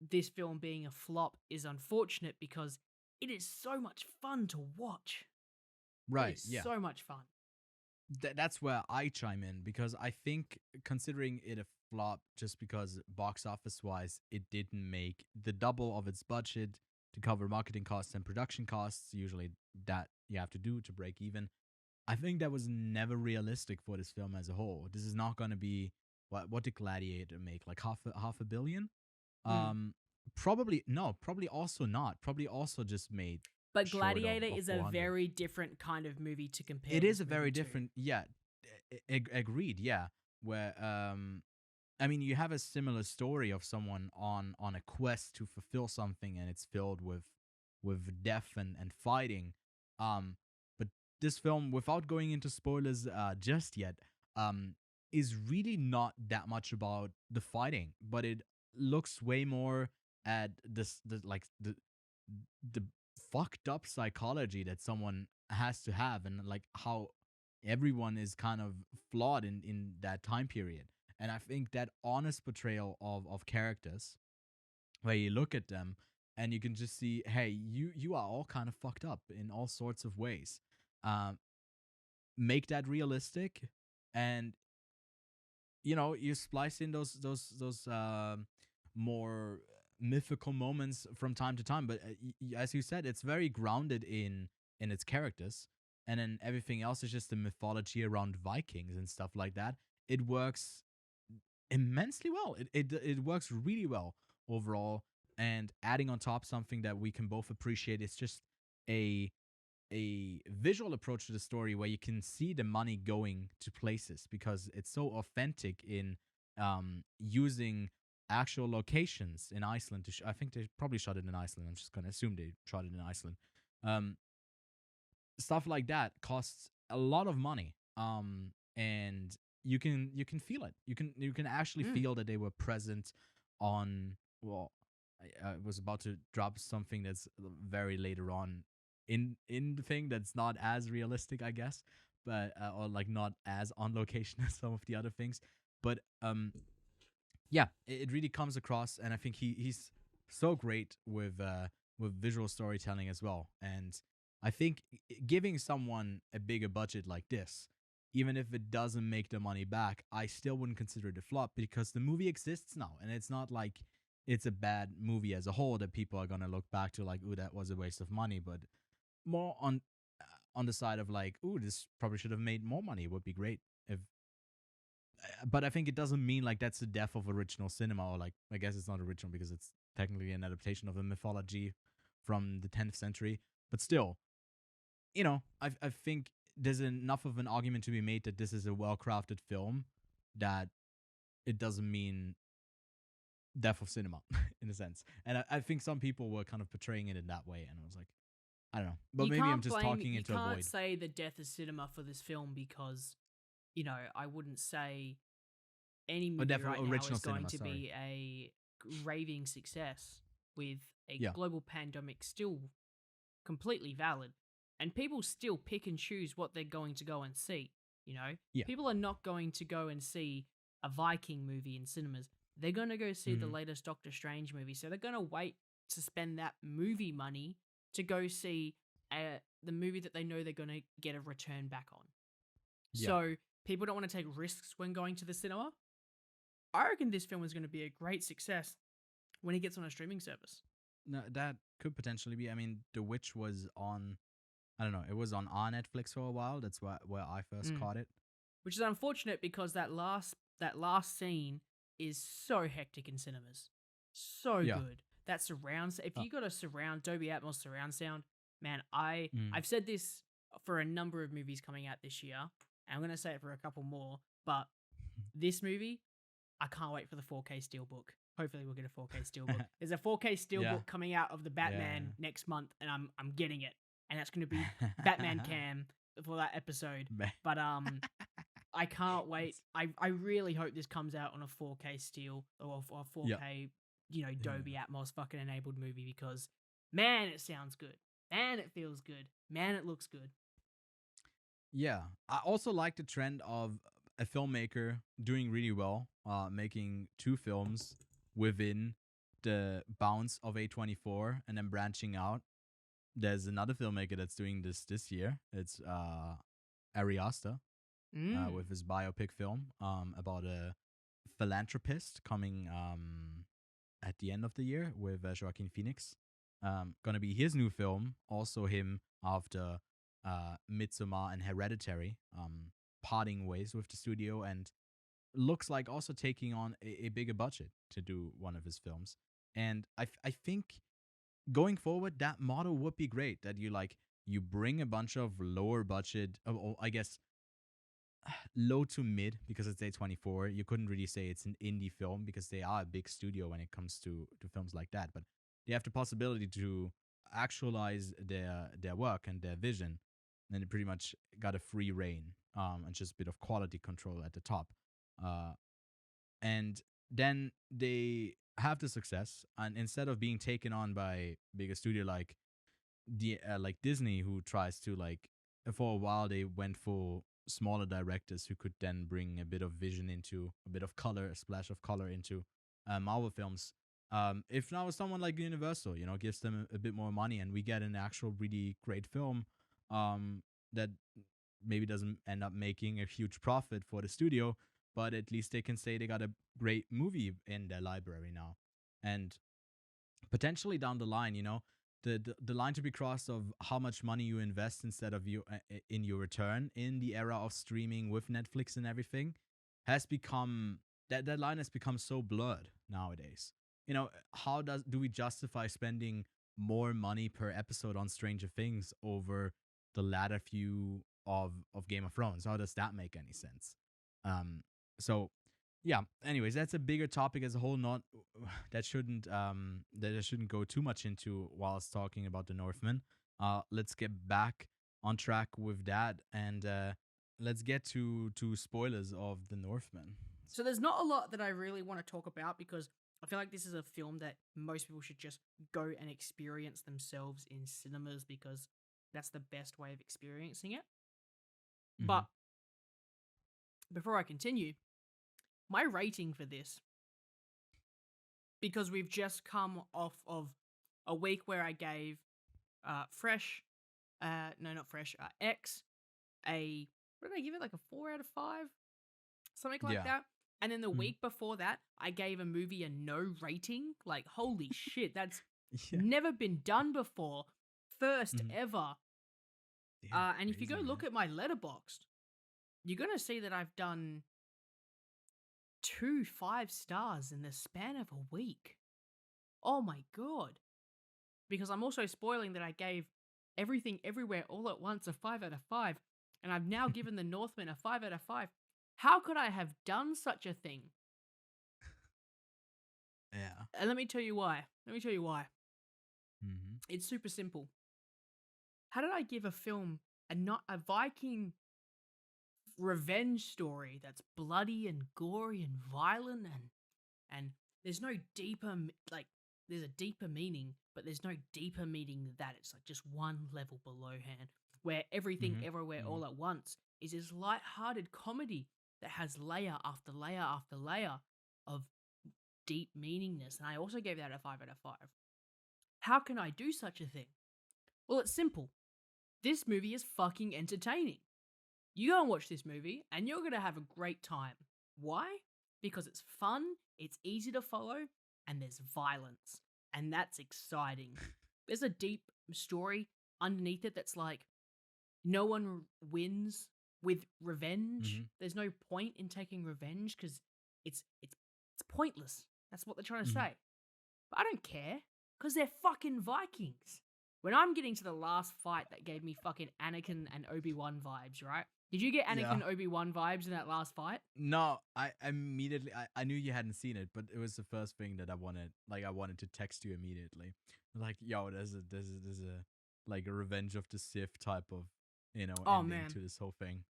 this film being a flop is unfortunate, because it is so much fun to watch. It Right. is Yeah. so much fun. That's where I chime in, because I think, considering it a flop just because box office wise it didn't make the double of its budget to cover marketing costs and production costs, usually that you have to do to break even. I think that was never realistic for this film as a whole. This is not going to be what did Gladiator make, like half a billion? Mm. Um Probably no, probably also not. Probably also just made But short Gladiator of is a 400. very different kind of movie to compare It is this a movie very to. different, yeah, agreed, yeah. Where I mean, you have a similar story of someone on a quest to fulfill something, and it's filled with death and fighting. But this film, without going into spoilers just yet, is really not that much about the fighting, but it looks way more at the fucked up psychology that someone has to have, and like how everyone is kind of flawed in that time period. And I think that honest portrayal of characters, where you look at them and you can just see, hey, you are all kind of fucked up in all sorts of ways. Um, make that realistic, and you splice in those more mythical moments from time to time. But as you said, it's very grounded in its characters, and then everything else is just the mythology around Vikings and stuff like that. It works immensely well. It works really well overall, and adding on top something that we can both appreciate is just a a visual approach to the story where you can see the money going to places because it's so authentic in using actual locations in Iceland to I think they probably shot it in Iceland. I'm just going to assume they shot it in Iceland. Um Stuff like that costs a lot of money. And you can feel it. You can actually Mm. feel that they were present on, well, I was about to drop something that's very later on in the thing that's not as realistic, I guess, but or like not as on location as some of the other things. But yeah, it really comes across, and I think he's so great with visual storytelling as well. And I think giving someone a bigger budget like this, even if it doesn't make the money back, I still wouldn't consider it a flop because the movie exists now, and it's not like it's a bad movie as a whole that people are gonna look back to like, ooh, that was a waste of money, but more on the side of like, ooh, this probably should have made more money. It would be great if. But I think it doesn't mean like that's the death of original cinema, or like I guess it's not original because it's technically an adaptation of a mythology from the 10th century. But still, I think there's enough of an argument to be made that this is a well crafted film that it doesn't mean death of cinema in a sense. And I think some people were kind of portraying it in that way, and I was like, I don't know, but You maybe I'm can't just blame. talking You into a can't void. say the death of cinema for this film because, I wouldn't say any Or movie death of right now original is going cinema. to Sorry. be a raving success with a Yeah. global pandemic still completely valid. And people still pick and choose what they're going to go and see. Yeah. People are not going to go and see a Viking movie in cinemas. They're going to go see the Mhm. latest Doctor Strange movie. So they're going to wait to spend that movie money to go see the movie that they know they're going to get a return back on. Yeah. So people don't want to take risks when going to the cinema. I reckon this film is going to be a great success when it gets on a streaming service. No, that could potentially be. I mean, The Witch was on. I don't know. It was on our Netflix for a while. That's where I first Mm. caught it. Which is unfortunate because that last scene is so hectic in cinemas. So Yeah. good. That surround if Oh. you got a Dolby Atmos surround sound, man, Mm. I've said this for a number of movies coming out this year. And I'm gonna say it for a couple more, but this movie, I can't wait for the 4K Steelbook. Hopefully we'll get a 4K Steelbook. There's a 4K Steelbook Yeah. coming out of the Batman Yeah. next month, and I'm getting it. And that's gonna be Batman Cam for that episode. But I can't wait. I really hope this comes out on a 4K Steel or a 4K, Dolby Atmos fucking enabled movie because man, it sounds good. Man, it feels good. Man, it looks good. Yeah. I also like the trend of a filmmaker doing really well, making two films within the bounds of A24 and then branching out. There's another filmmaker that's doing this year. It's Ari Aster with his biopic film about a philanthropist coming at the end of the year with Joaquin Phoenix. Gonna be his new film, also him after Midsommar and Hereditary, parting ways with the studio, and looks like also taking on a bigger budget to do one of his films. And I think going forward, that model would be great. That you bring a bunch of lower budget, I guess low to mid, because it's A24. You couldn't really say it's an indie film because they are a big studio when it comes to films like that. But they have the possibility to actualize their work and their vision, and it pretty much got a free reign, and just a bit of quality control at the top. Uh, and then they have the success, and instead of being taken on by bigger studio like Disney, who tries to for a while they went for smaller directors who could then bring a bit of vision into a bit of color, a splash of color into Marvel films. If now someone like Universal, gives them a bit more money and we get an actual really great film, that maybe doesn't end up making a huge profit for the studio, but at least they can say they got a great movie in their library now. And potentially down the line, the line to be crossed of how much money you invest instead of you in your return in the era of streaming with Netflix and everything has become that line has become so blurred nowadays. How do we justify spending more money per episode on Stranger Things over the latter few of Game of Thrones? How does that make any sense? So yeah, anyways, that's a bigger topic as a whole, not that I shouldn't go too much into whilst talking about the Northman. Let's get back on track with that, and let's get to spoilers of the Northman. So there's not a lot that I really want to talk about because I feel like this is a film that most people should just go and experience themselves in cinemas because that's the best way of experiencing it. Mhm. But before I continue, my rating for this, because we've just come off of a week where I gave X what did I give it, like a 4 out of 5? Something like Yeah. that. And then the Mhm. week before that, I gave a movie a no rating. Like, holy shit, that's Yeah. never been done before. First Mhm. ever. Yeah, And if you go crazy, look man. at my Letterboxd, you're going to see that I've done 2 5-stars in the span of a week. Oh my god. Because I'm also spoiling that I gave Everything Everywhere All at Once a 5 out of 5, and I've now given The Northman a 5 out of 5. How could I have done such a thing? Yeah. And let me tell you why. Mm-hmm. It's super simple. How did I give a film a Viking revenge story that's bloody and gory and violent and there's no deeper there's a deeper meaning, but there's no deeper meaning than that. It's like just one level below hand, where Everything Mhm. Everywhere Mhm. All at Once is this light-hearted comedy that has layer after layer after layer of deep meaningness. And I also gave that a 5 out of 5. How can I do such a thing? Well, it's simple. This movie is fucking entertaining. You go and watch this movie, and you're going to have a great time. Why? Because it's fun, it's easy to follow, and there's violence. And that's exciting. There's a deep story underneath it that's like, no one wins with revenge. Mhm. There's no point in taking revenge because it's pointless. That's what they're trying to Mhm. say. But I don't care because they're fucking Vikings. When I'm getting to the last fight that gave me fucking Anakin and Obi-Wan vibes, right? Did you get Anakin Yeah. and Obi-Wan vibes in that last fight? No, I immediately I knew you hadn't seen it, but it was the first thing that I wanted to text you immediately. Like, yo, there's a like a Revenge of the Sith type of Oh, ending man. to this whole thing.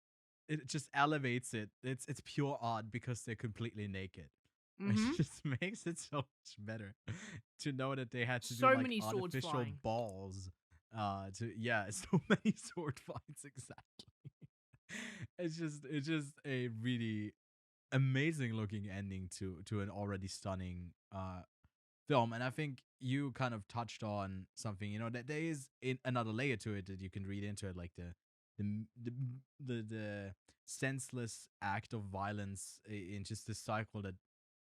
It just elevates it. It's pure art because they're completely naked. Which Mhm. just makes it so much better to know that they had to do So like many swords artificial flying. balls. So many sword fights exactly. It's just a really amazing looking ending to an already stunning film. And I think you kind of touched on something, that there is another layer to it that you can read into it, like the senseless act of violence in just this cycle that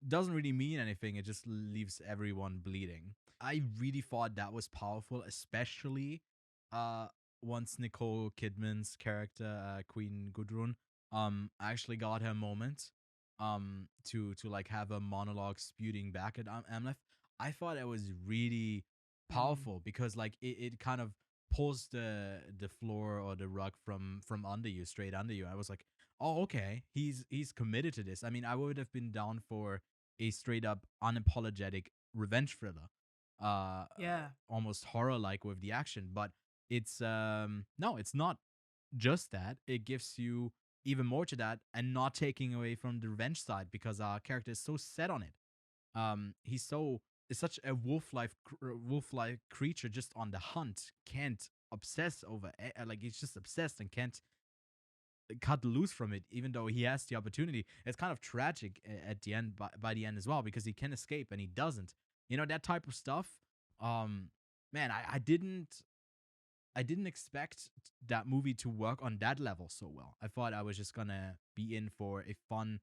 doesn't really mean anything. It just leaves everyone bleeding. I really thought that was powerful, especially uh once Nicole Kidman's character, Queen Gudrun, actually got her moment to like have a monologue spewing back at Amleth. I thought it was really powerful because like it kind of pulls the floor or the rug from under you, straight under you. I was like, oh, okay, he's committed to this. I mean, I would have been down for a straight up unapologetic revenge thriller, Yeah. almost horror like with the action. But it's no, it's not just that. It gives you even more to that, and not taking away from the revenge side because our character is so set on it. He's so is such a wolf-like creature, just on the hunt, can't obsess over like he's just obsessed and can't cut loose from it, even though he has the opportunity. It's kind of tragic at the end, by the end as well, because he can escape and he doesn't. You know, that type of stuff. Um, man, I didn't expect that movie to work on that level so well. I thought I was just gonna be in for a fun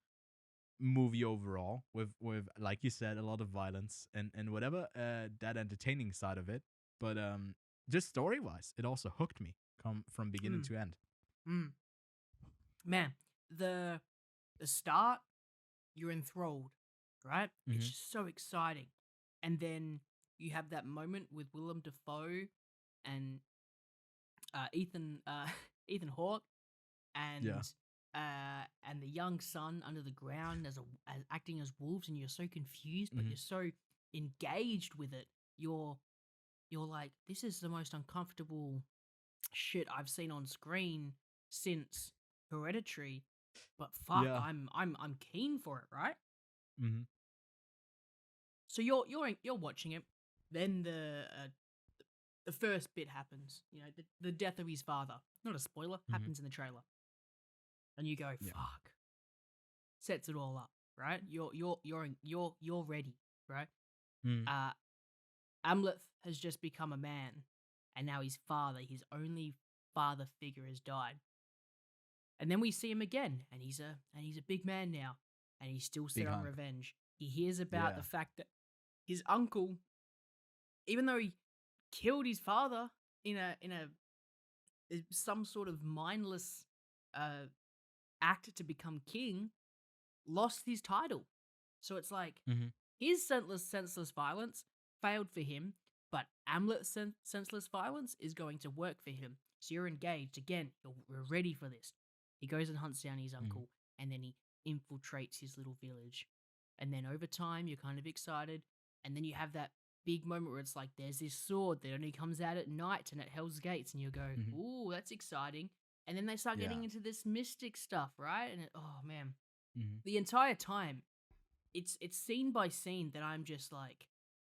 movie overall with like you said, a lot of violence and whatever, that entertaining side of it. But just story wise, it also hooked me come from beginning Mm. to end. Mm. Man, the start, you're enthralled, right? It's Mhm. just so exciting. And then you have that moment with Willem Dafoe and Ethan Ethan Hawke Yeah. and the young son under the ground as acting as wolves, and you're so confused, but Mhm. you're so engaged with it. You're like, this is the most uncomfortable shit I've seen on screen since Hereditary, but fuck, Yeah. I'm keen for it, right? Mhm. So you're watching it, then the first bit happens. You know, the death of his father. Not a spoiler. Mhm. Happens in the trailer, and you go, Yeah. fuck. Sets it all up, right? You're ready, right? Mhm. Uh, Amleth has just become a man, and now his father, his only father figure, has died. And then we see him again, and he's a big man now, and he's still set Big on hunk. revenge. He hears about Yeah. the fact that his uncle, even though he killed his father in a some sort of mindless uh act to become king, lost his title. So it's like Mhm. his senseless violence failed for him, but Amlet's senseless violence is going to work for him. So you're engaged again. We're ready for this. He goes and hunts down his Mhm. uncle, and then he infiltrates his little village. And then over time, you're kind of excited. And then you have that big moment where it's like, there's this sword that only comes out at night and at Hell's Gates. And you go, Mhm. ooh, that's exciting. And then they start Yeah. getting into this mystic stuff, right? And oh man, Mhm. the entire time, it's scene by scene that I'm just like,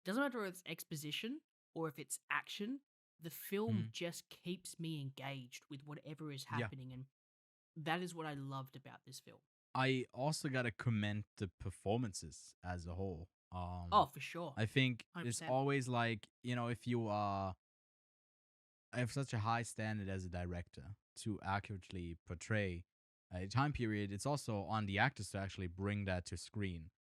doesn't matter if it's exposition or if it's action, the film Mhm. just keeps me engaged with whatever is Yeah. happening, and that is what I loved about this film. I also gotta commend the performances as a whole. Oh, for sure, I think it's 100%. always like, you know, if you I have such a high standard as a director to accurately portray a time period, it's also on the actors to actually bring that to screen.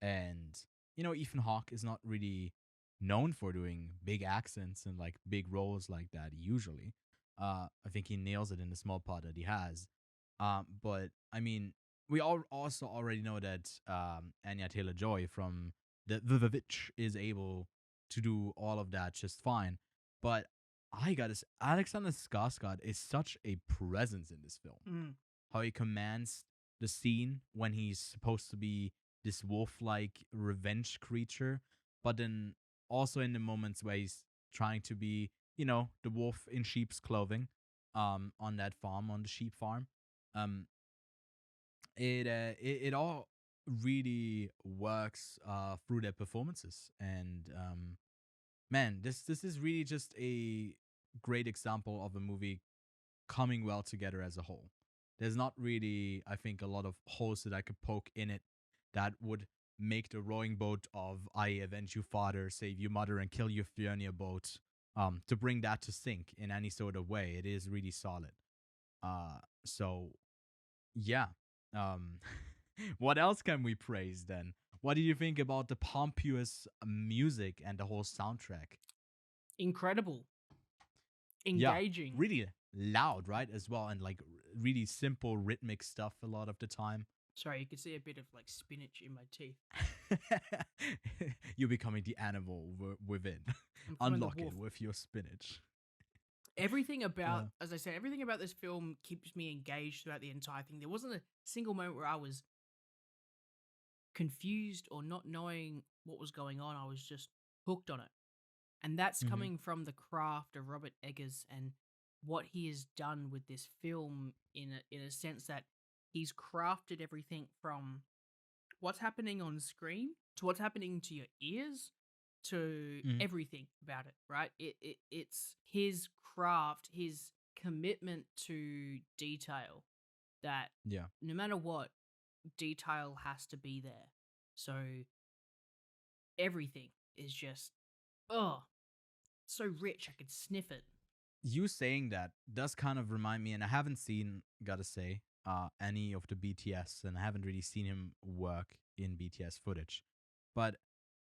And, you know, Ethan Hawke is not really known for doing big accents and like big roles like that usually. I think he nails it in the small part that he has. But I mean, we all also already know that Anya Taylor Joy from the Witch is able to do all of that just fine. But I gotta say, Alexander Skarsgård is such a presence in this film. Mm. How he commands the scene when he's supposed to be this wolf-like revenge creature, but then also in the moments where he's trying to be, you know, the wolf in sheep's clothing, on that farm, on the sheep farm. Um, it all really works through their performances, and man, this is really just a great example of a movie coming well together as a whole. There's not really, I think, a lot of holes that I could poke in it that would make the rowing boat of I avenge you father, save you mother, and kill you Fiona boat to bring that to sink in any sort of way. It is really solid. So yeah. Um what else can we praise then? What do you think about the pompous music and the whole soundtrack? Incredible, Yeah, engaging. really loud, right? As well, and like really simple rhythmic stuff a lot of the time. Sorry, you can see a bit of like spinach in my teeth. You're becoming the animal within. I'm becoming the Unlock it wolf. with your spinach. Everything about, as I said, everything about this film keeps me engaged throughout the entire thing. There wasn't a single moment where I was confused or not knowing what was going on. I was just hooked on it. And that's Mhm. coming from the craft of Robert Eggers and what he has done with this film in a sense that he's crafted everything from what's happening on screen to what's happening to your ears to Mhm. everything about it, right? It's his craft, his commitment to detail that Yeah. no matter what, detail has to be there. So everything is just so rich I could sniff it. You saying that does kind of remind me, and I haven't seen, gotta say, any of the BTS, and I haven't really seen him work in BTS footage, but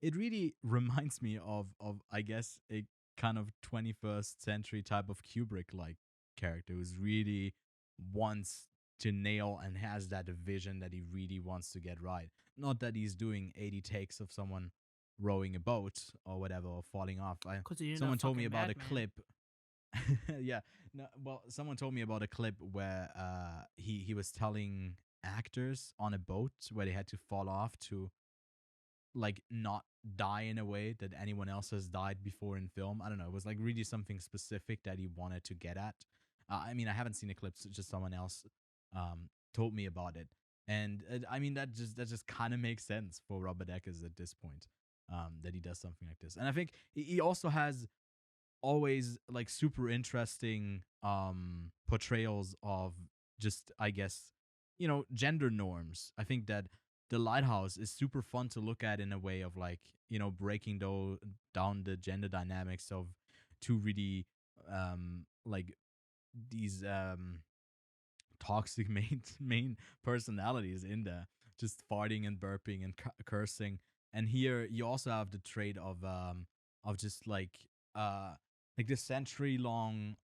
it really reminds me of I guess a kind of 21st century type of Kubrick like character who's really wants to nail and has that vision that he really wants to get right. Not that he's doing 80 takes of someone rowing a boat or whatever or falling off. Because you're Someone not told me fucking about a madman. clip. Yeah, no, well, someone told me about a clip where he was telling actors on a boat where they had to fall off to like not die in a way that anyone else has died before in film. I don't know. It was like really something specific that he wanted to get at. I mean, I haven't seen the clips. Just someone else told me about it, and I mean that just kind of makes sense for Robert Eggers at this point. That he does something like this, and I think he also has always like super interesting portrayals of just I guess gender norms. I think that the Lighthouse is super fun to look at in a way of like breaking down the gender dynamics of two really like these toxic main personalities in there, just farting and burping and cursing. And here you also have the trait of just like this century long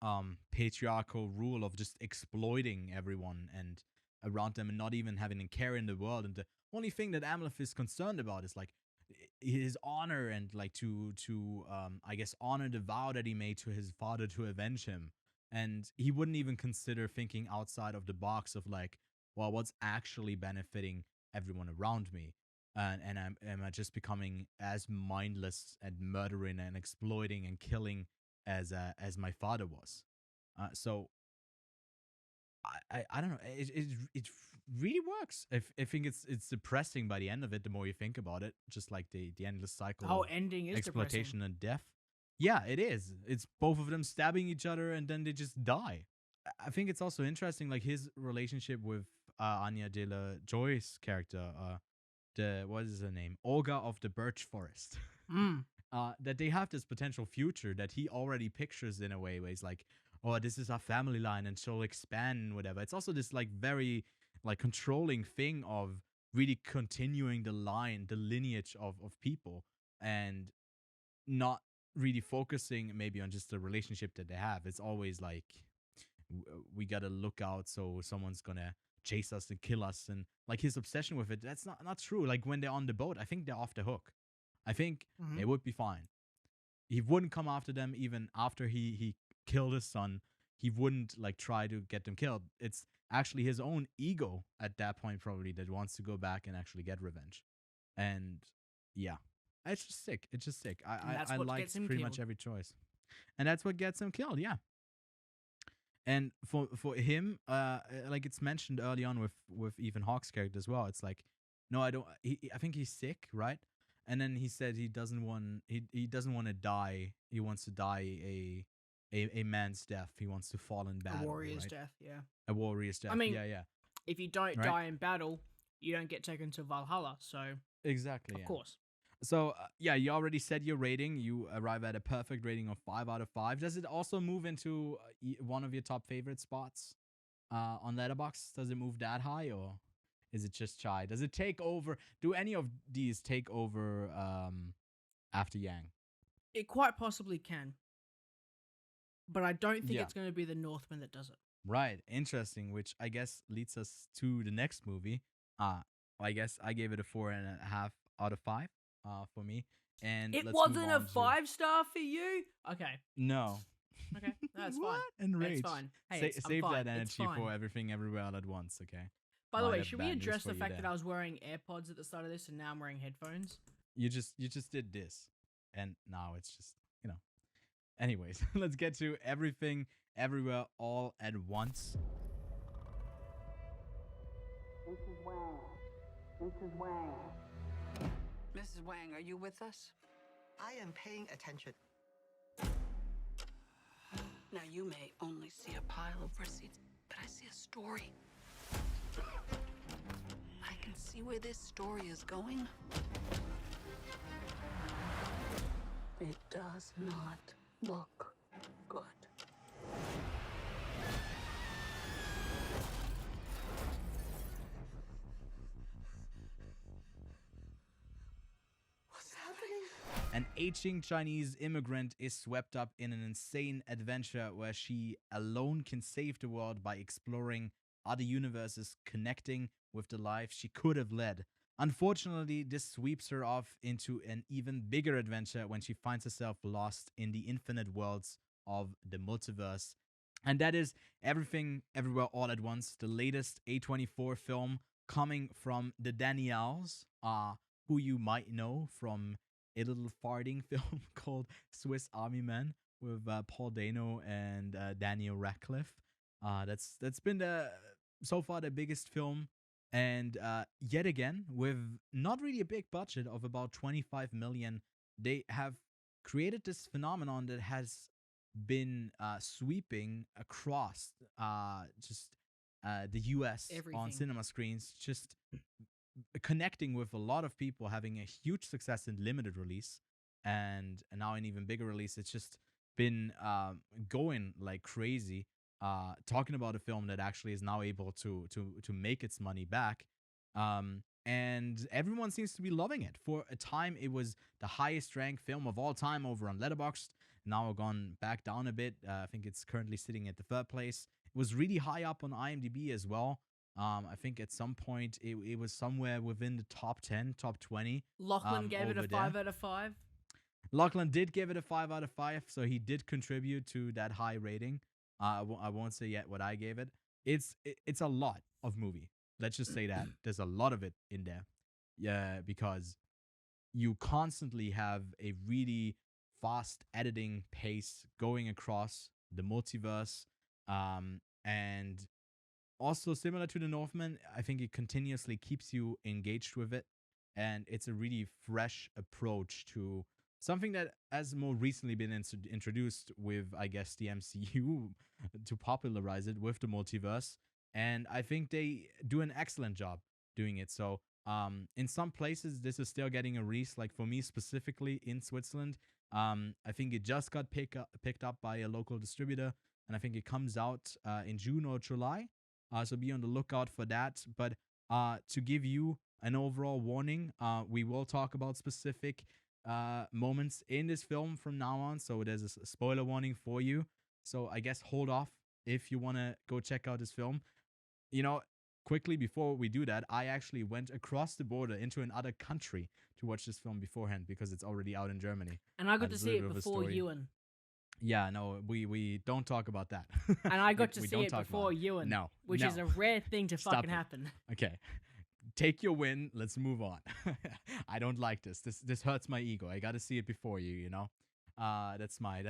patriarchal rule of just exploiting everyone and around them and not even having a care in the world. And the only thing that Amleth is concerned about is like his honor and like to I guess honor the vow that he made to his father to avenge him. And he wouldn't even consider thinking outside of the box of like, well, what's actually benefiting everyone around me, and am I just becoming as mindless and murdering and exploiting and killing as my father was? So I don't know. It really works. I think it's depressing by the end of it. The more you think about it, just like the endless cycle The whole of ending is exploitation depressing. and death. Yeah, it is. It's both of them stabbing each other and then they just die. I think it's also interesting, like his relationship with Anya de la Joy's character, the what is her name, Olga of the Birch Forest. Mm. That they have this potential future that he already pictures in a way where he's like, oh, this is our family line and she'll expand and whatever. It's also this like very like controlling thing of really continuing the line, the lineage of people and not really focusing maybe on just the relationship that they have. It's always like we gotta look out so someone's gonna chase us and kill us and like his obsession with it. That's not true. Like when they're on the boat, I think they're off the hook. I think Mhm. they would be fine. He wouldn't come after them even after he killed his son. He wouldn't like try to get them killed. It's actually his own ego at that point probably that wants to go back and actually get revenge. And yeah, it's just sick. It's just sick. And I that's I what gets liked him pretty killed. much every choice, and that's what gets him killed. Yeah. And for him, like it's mentioned early on with Ethan Hawke's character as well. It's like, no, I don't. I think he's sick, right? And then he said he doesn't want to die. He wants to die a man's death. He wants to fall in A battle, warrior's right? death, yeah. A warrior's death. I mean, yeah, yeah, if you don't right. die in battle, you don't get taken to Valhalla. So, Exactly. of Yeah. course. So yeah, you already said your rating. You arrive at a perfect rating of 5 out of 5. Does it also move into one of your top favorite spots on Letterboxd? Does it move that high, or is it just shy? Does it take over? Do any of these take over after Yang? It quite possibly can. But I don't think Yeah. it's going to be the Northman that does it. Right. Interesting. Which I guess leads us to the next movie, Uh, I guess I gave it a 4.5 out of 5. For me. And It let's move wasn't a on to 5-star for you? Okay. no. Okay. That's What? fine. Enraged. It's fine. Hey, I'm Save fine. that It's energy fine. for everything everywhere all at once, okay? By the Might way, have should we bad news address for the you fact that there. I was wearing AirPods at the start of this and now I'm wearing headphones? You just did this. And now it's just, you know. Anyways, let's get to everything everywhere all at once. Mrs. Wang. Mrs. Wang. Mrs. Wang, are you with us? I am paying attention. Now, you may only see a pile of receipts, but I see a story. I can see where this story is going. It does not look good. What's happening? An aging Chinese immigrant is swept up in an insane adventure where she alone can save the world by exploring other universes, connecting with the life she could have led. Unfortunately, this sweeps her off into an even bigger adventure when she finds herself lost in the infinite worlds of the multiverse. And that is Everything Everywhere All at Once, the latest A24 film coming from the Daniels, who you might know from a little farting film called Swiss Army Man with Paul Dano and Daniel Radcliffe. That's been so far the biggest film, and yet again with not really a big budget of about 25 million, they have created this phenomenon that has been sweeping across the US on Everything. cinema screens, just connecting with a lot of people, having a huge success in limited release, and now an even bigger release. It's just been going like crazy. Talking about a film that actually is now able to make its money back, and everyone seems to be loving it. For a time, it was the highest ranked film of all time over on Letterboxd. Now gone back down a bit. I think it's currently sitting at the third place. It was really high up on IMDb as well. I think at some point it was somewhere within the top 10, top 20. Lachlan gave it a over 5 there. out of 5. Lachlan did give it a 5 out of 5, so he did contribute to that high rating. I won't say yet what I gave it. It's a lot of movie. Let's just say that. There's a lot of it in there. Yeah, because you constantly have a really fast editing pace going across the multiverse. And also similar to the Northman, I think it continuously keeps you engaged with it. And it's a really fresh approach to something that has more recently been introduced with, I guess, the MCU to popularize it with the multiverse. And I think they do an excellent job doing it. So, in some places, this is still getting a release. Like for me specifically in Switzerland, I think it just got picked up by a local distributor, and I think it comes out in June or July. So be on the lookout for that. But to give you an overall warning, we will talk about specific moments in this film from now on. So there's a spoiler warning for you. So I guess hold off if you want to go check out this film. You know, quickly before we do that, I actually went across the border into another country to watch this film beforehand because it's already out in Germany. And I got to There's a see little it bit of a before story. Ewan. Yeah, no, we don't talk about that. And I got to We see don't it talk before about it. Ewan. No, Which no. is a rare thing to Stop fucking it. happen. Okay. Take your win. Let's move on. I don't like this. This hurts my ego. I got to see it before you, you know. That's my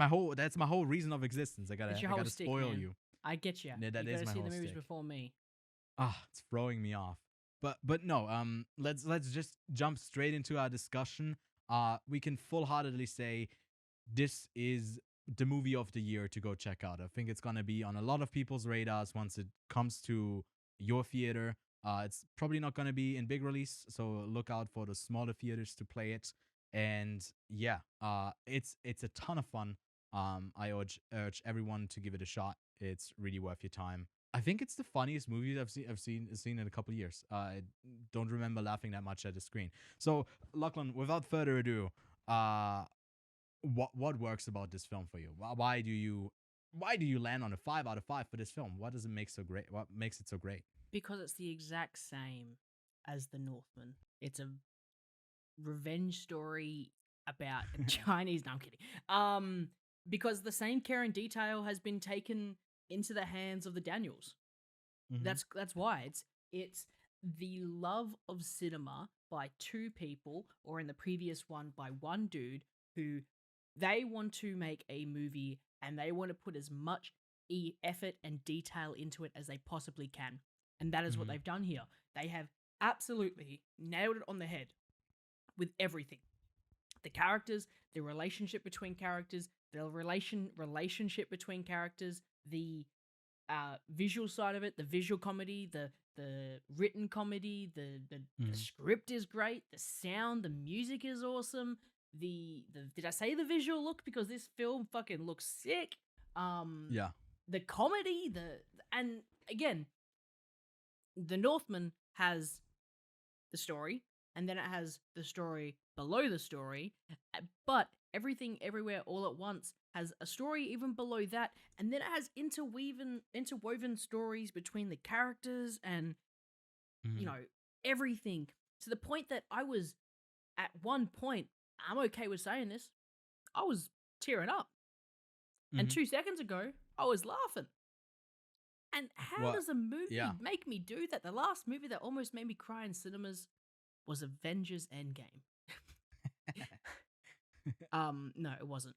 whole reason of existence. I It's got your to whole stick, spoil man. you. I get you. Yeah, that you is gotta my see whole the movies stick. before me. It's throwing me off. But no, let's just jump straight into our discussion. We can full-heartedly say this is the movie of the year to go check out. I think it's gonna be on a lot of people's radars once it comes to your theater. It's probably not gonna be in big release, so look out for the smaller theaters to play it. And yeah, it's a ton of fun. I urge everyone to give it a shot. It's really worth your time. I think it's the funniest movie I've seen in a couple of years. I don't remember laughing that much at the screen. So, Lachlan, without further ado, what works about this film for you? Why do you why do you land on a 5 out of 5 for this film? What does it make so great? What makes it so great? Because it's the exact same as The Northman. It's a revenge story about a Chinese. No, I'm kidding. Because the same care and detail has been taken into the hands of the Daniels. Mhm. That's why it's the love of cinema by two people, or in the previous one by one dude, who they want to make a movie and they want to put as much effort and detail into it as they possibly can. And that is what Mhm. they've done here. They have absolutely nailed it on the head with everything. The characters, the relationship between characters, the relationship between characters, the visual side of it, the visual comedy, the written comedy, the script is great, the sound, the music is awesome. The did I say the visual look? Because this film fucking looks sick. Yeah. The comedy, and again, The Northman has the story, and then it has the story below the story, but Everything Everywhere All at Once has a story even below that, and then it has interwoven stories between the characters and you know everything, to the point that I was at one point, I'm okay with saying this, I was tearing up, and 2 seconds ago I was laughing. And how Well, does a movie yeah. make me do that? The last movie that almost made me cry in cinemas was Avengers Endgame. No, it wasn't.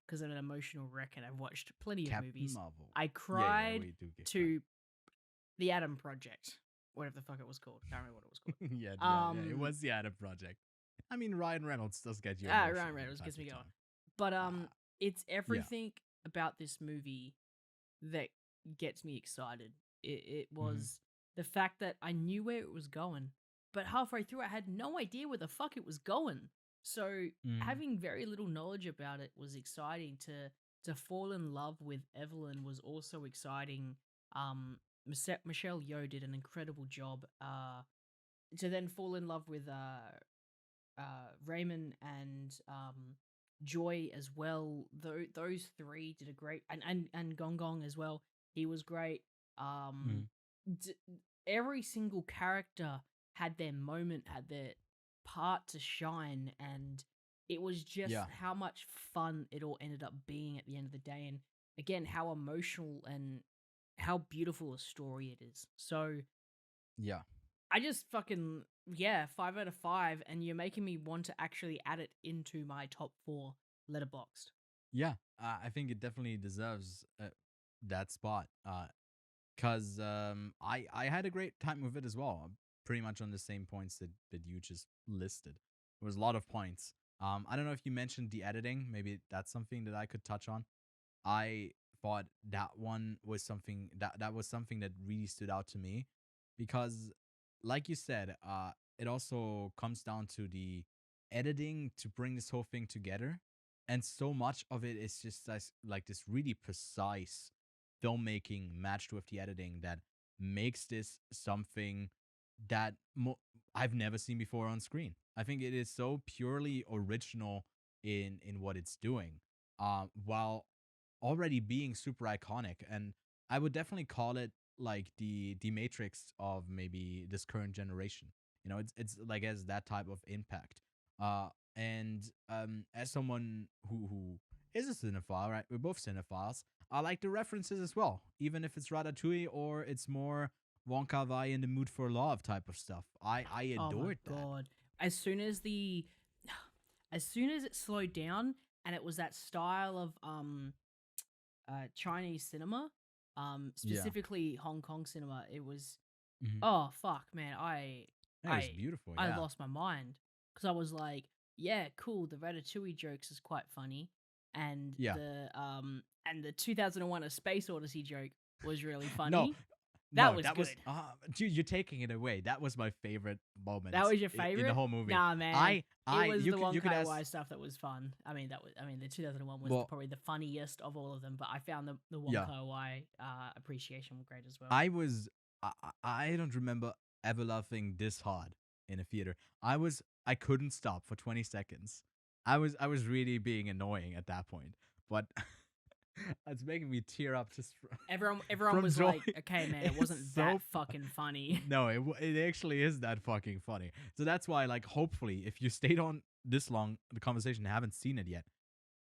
Because I'm an emotional wreck and I've watched plenty of Captain movies. Marvel. I Yeah, cried we do get to The Atom Project, whatever the fuck it was called. Can't remember what it was called. yeah, it was the Adam Project. I mean, Ryan Reynolds does get you emotional. Ryan Reynolds from gets time me to going. time. But it's everything about this movie that gets me excited. It was the fact that I knew where it was going, but halfway through I had no idea where the fuck it was going. So having very little knowledge about it was exciting. To fall in love with Evelyn was also exciting. Michelle Yeoh did an incredible job. To then fall in love with Raymond and Joy as well. Those three did a great, and Gong Gong as well. He was great. D- every single character had their moment, had their part to shine, and it was just how much fun it all ended up being at the end of the day, and again how emotional and how beautiful a story it is. So Yeah. I just fucking 5 out of 5, and you're making me want to actually add it into my top 4 Letterboxd. Yeah, I think it definitely deserves that spot. Cause I had a great time with it as well. Pretty much on the same points that you just listed. There was a lot of points. I don't know if you mentioned the editing. Maybe that's something that I could touch on. I thought that one was something that was something that really stood out to me, because, like you said, it also comes down to the editing to bring this whole thing together, and so much of it is just like this really precise filmmaking matched with the editing that makes this something that I've never seen before on screen. I think it is so purely original in what it's doing, while already being super iconic. And I would definitely call it like the Matrix of maybe this current generation. It's like has that type of impact. And as someone who is a cinephile, right? We're both cinephiles. I like the references as well, even if it's Ratatouille or it's more Wong Kar-wai in the Mood for Love type of stuff. I Oh my adored that. god! As soon as it slowed down and it was that style of Chinese cinema, specifically Hong Kong cinema, it was Mhm. oh fuck, man! It was beautiful. I Yeah. lost my mind because I was like, yeah, cool. The Ratatouille jokes is quite funny, and Yeah. the 2001: A Space Odyssey joke was really funny. No, That no, was that was good. dude, you're taking it away. That was my favorite moment. That was your in favorite the whole movie. Nah, man. I It was you the could Wong you could Kar-wai ask. stuff that was fun. The 2001 was Well, probably the funniest of all of them, but I found the Wong yeah, Kar-wai appreciation great as well. I was I don't remember ever laughing this hard in a theater. I couldn't stop for 20 seconds. I was really being annoying at that point. But It's making me tear up just Everyone from was joy. like, okay, man, it wasn't It's that so fucking funny. No, it actually is that fucking funny. So that's why, like, hopefully, if you stayed on this long, the conversation, and haven't seen it yet,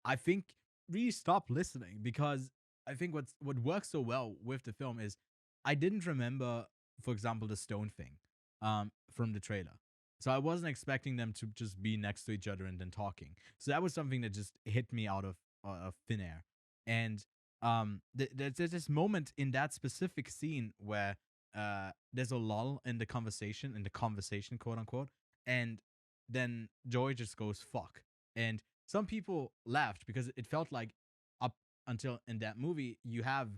I think really stop listening, because I think what works so well with the film is I didn't remember, for example, the stone thing, from the trailer. So I wasn't expecting them to just be next to each other and then talking. So that was something that just hit me out of thin air. And there's this moment in that specific scene where there's a lull in the conversation, quote unquote, and then Joy just goes fuck. And some people laughed because it felt like up until in that movie you have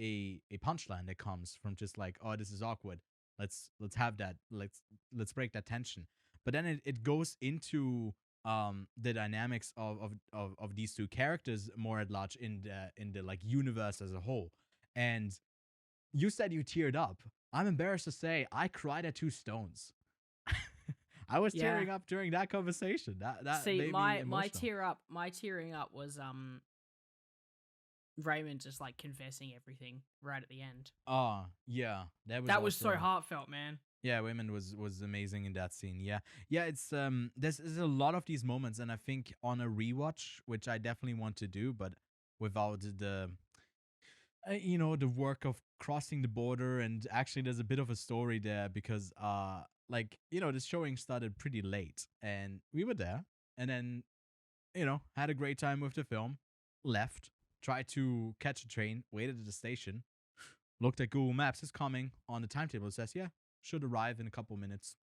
a punchline that comes from just like, oh, this is awkward. Let's have that. Let's break that tension. But then it goes into the dynamics of these two characters more at large in the like universe as a whole. And you said you teared up. I'm embarrassed to say I cried at two stones. I was Yeah. tearing up during that conversation. That See, made me my emotional. my tearing up was Raymond just like confessing everything right at the end. Oh yeah, That was so also- heartfelt, man. Yeah, Women was amazing in that scene. Yeah, yeah. It's there's a lot of these moments, and I think on a rewatch, which I definitely want to do, but without the the work of crossing the border, and actually there's a bit of a story there because like this showing started pretty late, and we were there, and then had a great time with the film, left, tried to catch a train, waited at the station, looked at Google Maps, it's coming on the timetable. It says, yeah, should arrive in a couple minutes.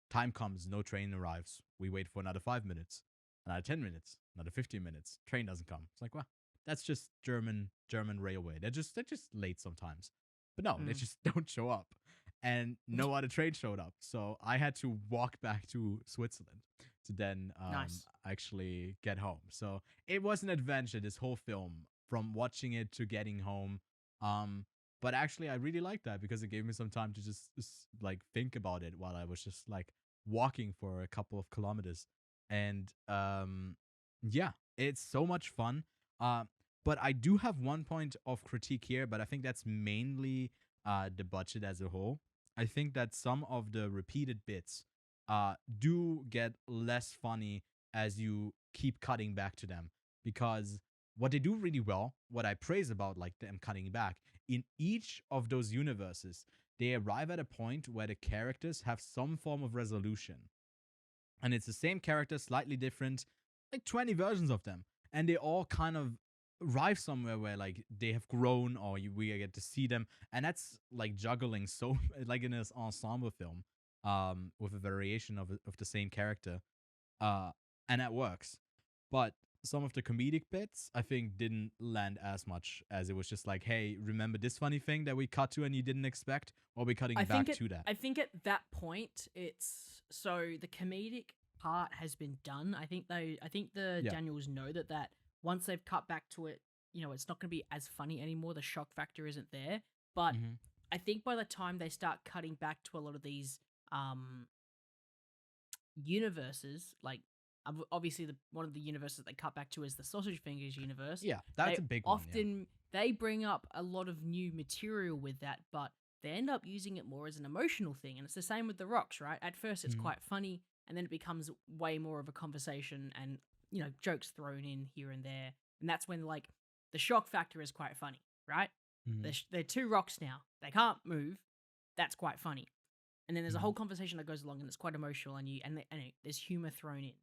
Time comes, no train arrives. We wait for another 5 minutes, another 10 minutes, another 15 minutes. Train doesn't come. It's like, well, that's just German railway. They're just late sometimes. But no, they just don't show up. And no other train showed up. So I had to walk back to Switzerland to then Nice. actually get home. So it was an adventure, this whole film, from watching it to getting home. But actually, I really liked that because it gave me some time to just like think about it while I was just like walking for a couple of kilometers. And yeah, it's so much fun. But I do have one point of critique here, but I think that's mainly the budget as a whole. I think that some of the repeated bits do get less funny as you keep cutting back to them, because what they do really well, what I praise about like them cutting back, in each of those universes, they arrive at a point where the characters have some form of resolution. And it's the same character, slightly different, like 20 versions of them. And they all kind of arrive somewhere where like they have grown, or we get to see them. And that's like juggling so like in this ensemble film, with a variation of the same character. And that works. But some of the comedic bits, I think, didn't land as much, as it was just like, hey, remember this funny thing that we cut to and you didn't expect? Or we cutting back to that? I think at that point, it's so the comedic part has been done. I think the Yeah. Daniels know that once they've cut back to it, it's not going to be as funny anymore. The shock factor isn't there. But Mhm. I think by the time they start cutting back to a lot of these universes, like obviously one of the universes they cut back to is the Sausage Fingers universe. Yeah, that's They a big one. Yeah. often they bring up a lot of new material with that, but they end up using it more as an emotional thing. And it's the same with the Rocks, right? At first it's Mhm. quite funny, and then it becomes way more of a conversation and jokes thrown in here and there. And that's when like the shock factor is quite funny, right? Mhm. They're two rocks now. They can't move. That's quite funny. And then there's a Mhm. whole conversation that goes along, and it's quite emotional, and there's humor thrown in.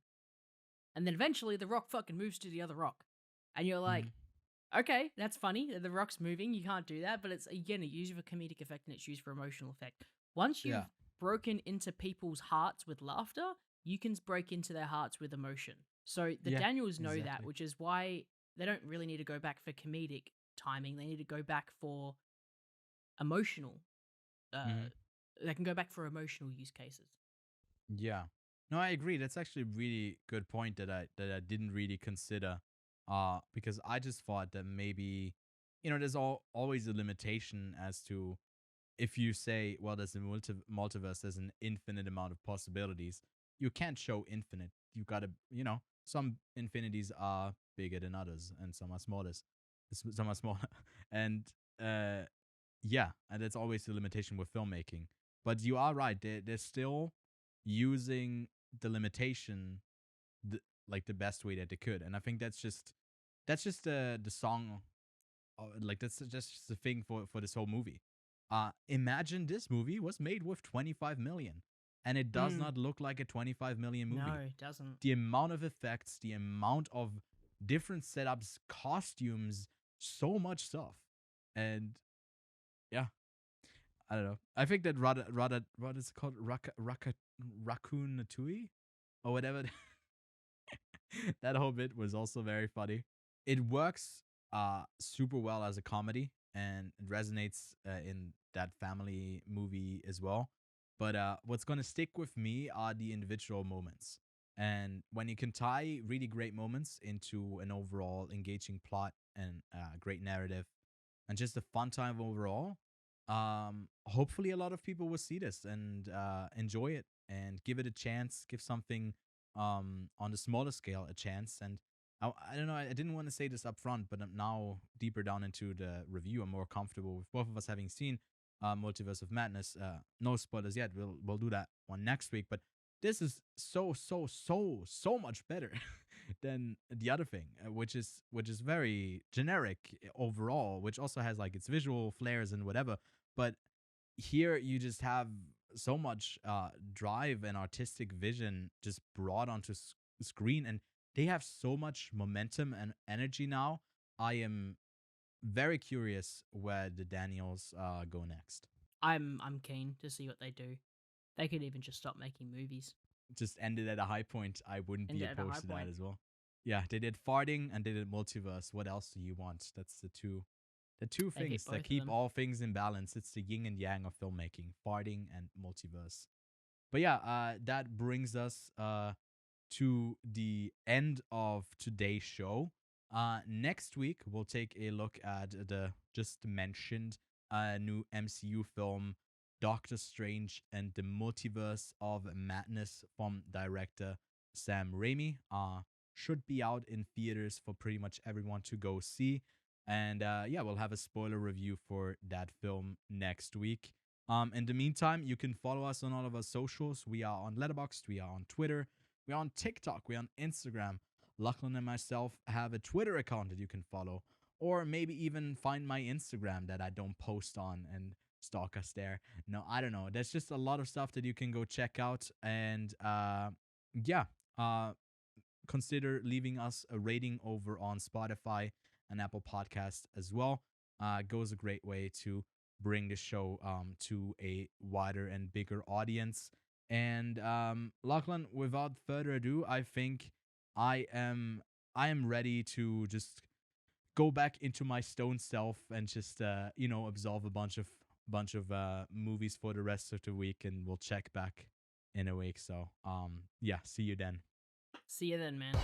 And then eventually the rock fucking moves to the other rock. And you're like, okay, that's funny. The rock's moving. You can't do that. But it's, again, it's used for comedic effect and it's used for emotional effect. Once you've Yeah. broken into people's hearts with laughter, you can break into their hearts with emotion. So the Yeah, Daniels know that, exactly. which is why they don't really need to go back for comedic timing. They need to go back for emotional. Mhm. They can go back for emotional use cases. Yeah. No, I agree. That's actually a really good point that I didn't really consider. Because I just thought that maybe, there's always a limitation as to, if you say, well, there's a multiverse, there's an infinite amount of possibilities. You can't show infinite. You gotta, some infinities are bigger than others, and some are smallest. It's somewhat smaller. And uh, yeah, and that's always the limitation with filmmaking. But you are right. They're still using the limitation like the best way that they could. And I think that's just the song, like that's just the thing for this whole movie. Imagine this movie was made with 25 million, and it does not look like a 25 million movie. No, it doesn't. The amount of effects, the amount of different setups, costumes, so much stuff. And yeah, I don't know. I think that what is it called? Raccoon Tui or whatever. That whole bit was also very funny. It works super well as a comedy, and it resonates in that family movie as well. But what's gonna stick with me are the individual moments. And when you can tie really great moments into an overall engaging plot and great narrative and just a fun time overall, hopefully a lot of people will see this and enjoy it and give it a chance, give something on the smaller scale a chance. And I don't know, I didn't want to say this up front, but I'm now deeper down into the review. I'm more comfortable with both of us having seen Multiverse of Madness. No spoilers yet. We'll do that one next week. But this is so much better than the other thing, which is very generic overall, which also has like its visual flares and whatever. But here you just have so much drive and artistic vision just brought onto screen, and they have so much momentum and energy now. I am very curious where the Daniels go next. I'm keen to see what they do. They could even just stop making movies. Just ended at a high point. I wouldn't be Ended at a opposed high to that point. as well. Yeah, they did farting and they did multiverse. What else do you want? That's the two They things keep both that of keep them. all things in balance. It's the yin and yang of filmmaking, farting and multiverse. But yeah, that brings us to the end of today's show. Next week, we'll take a look at the just mentioned new MCU film, Doctor Strange and the Multiverse of Madness from director Sam Raimi. Should be out in theaters for pretty much everyone to go see. And yeah, we'll have a spoiler review for that film next week. In the meantime, you can follow us on all of our socials. We are on Letterboxd, we are on Twitter, we're on TikTok, we're on Instagram. Lachlan and myself have a Twitter account that you can follow, or maybe even find my Instagram that I don't post on and stalk us there. No, I don't know. There's just a lot of stuff that you can go check out, and yeah, consider leaving us a rating over on Spotify and Apple Podcasts as well. Goes a great way to bring the show to a wider and bigger audience. And Lachlan, without further ado, I think I am ready to just go back into my stone self and just absorb a bunch of movies for the rest of the week, and we'll check back in a week. So yeah, see you then. See you then, man.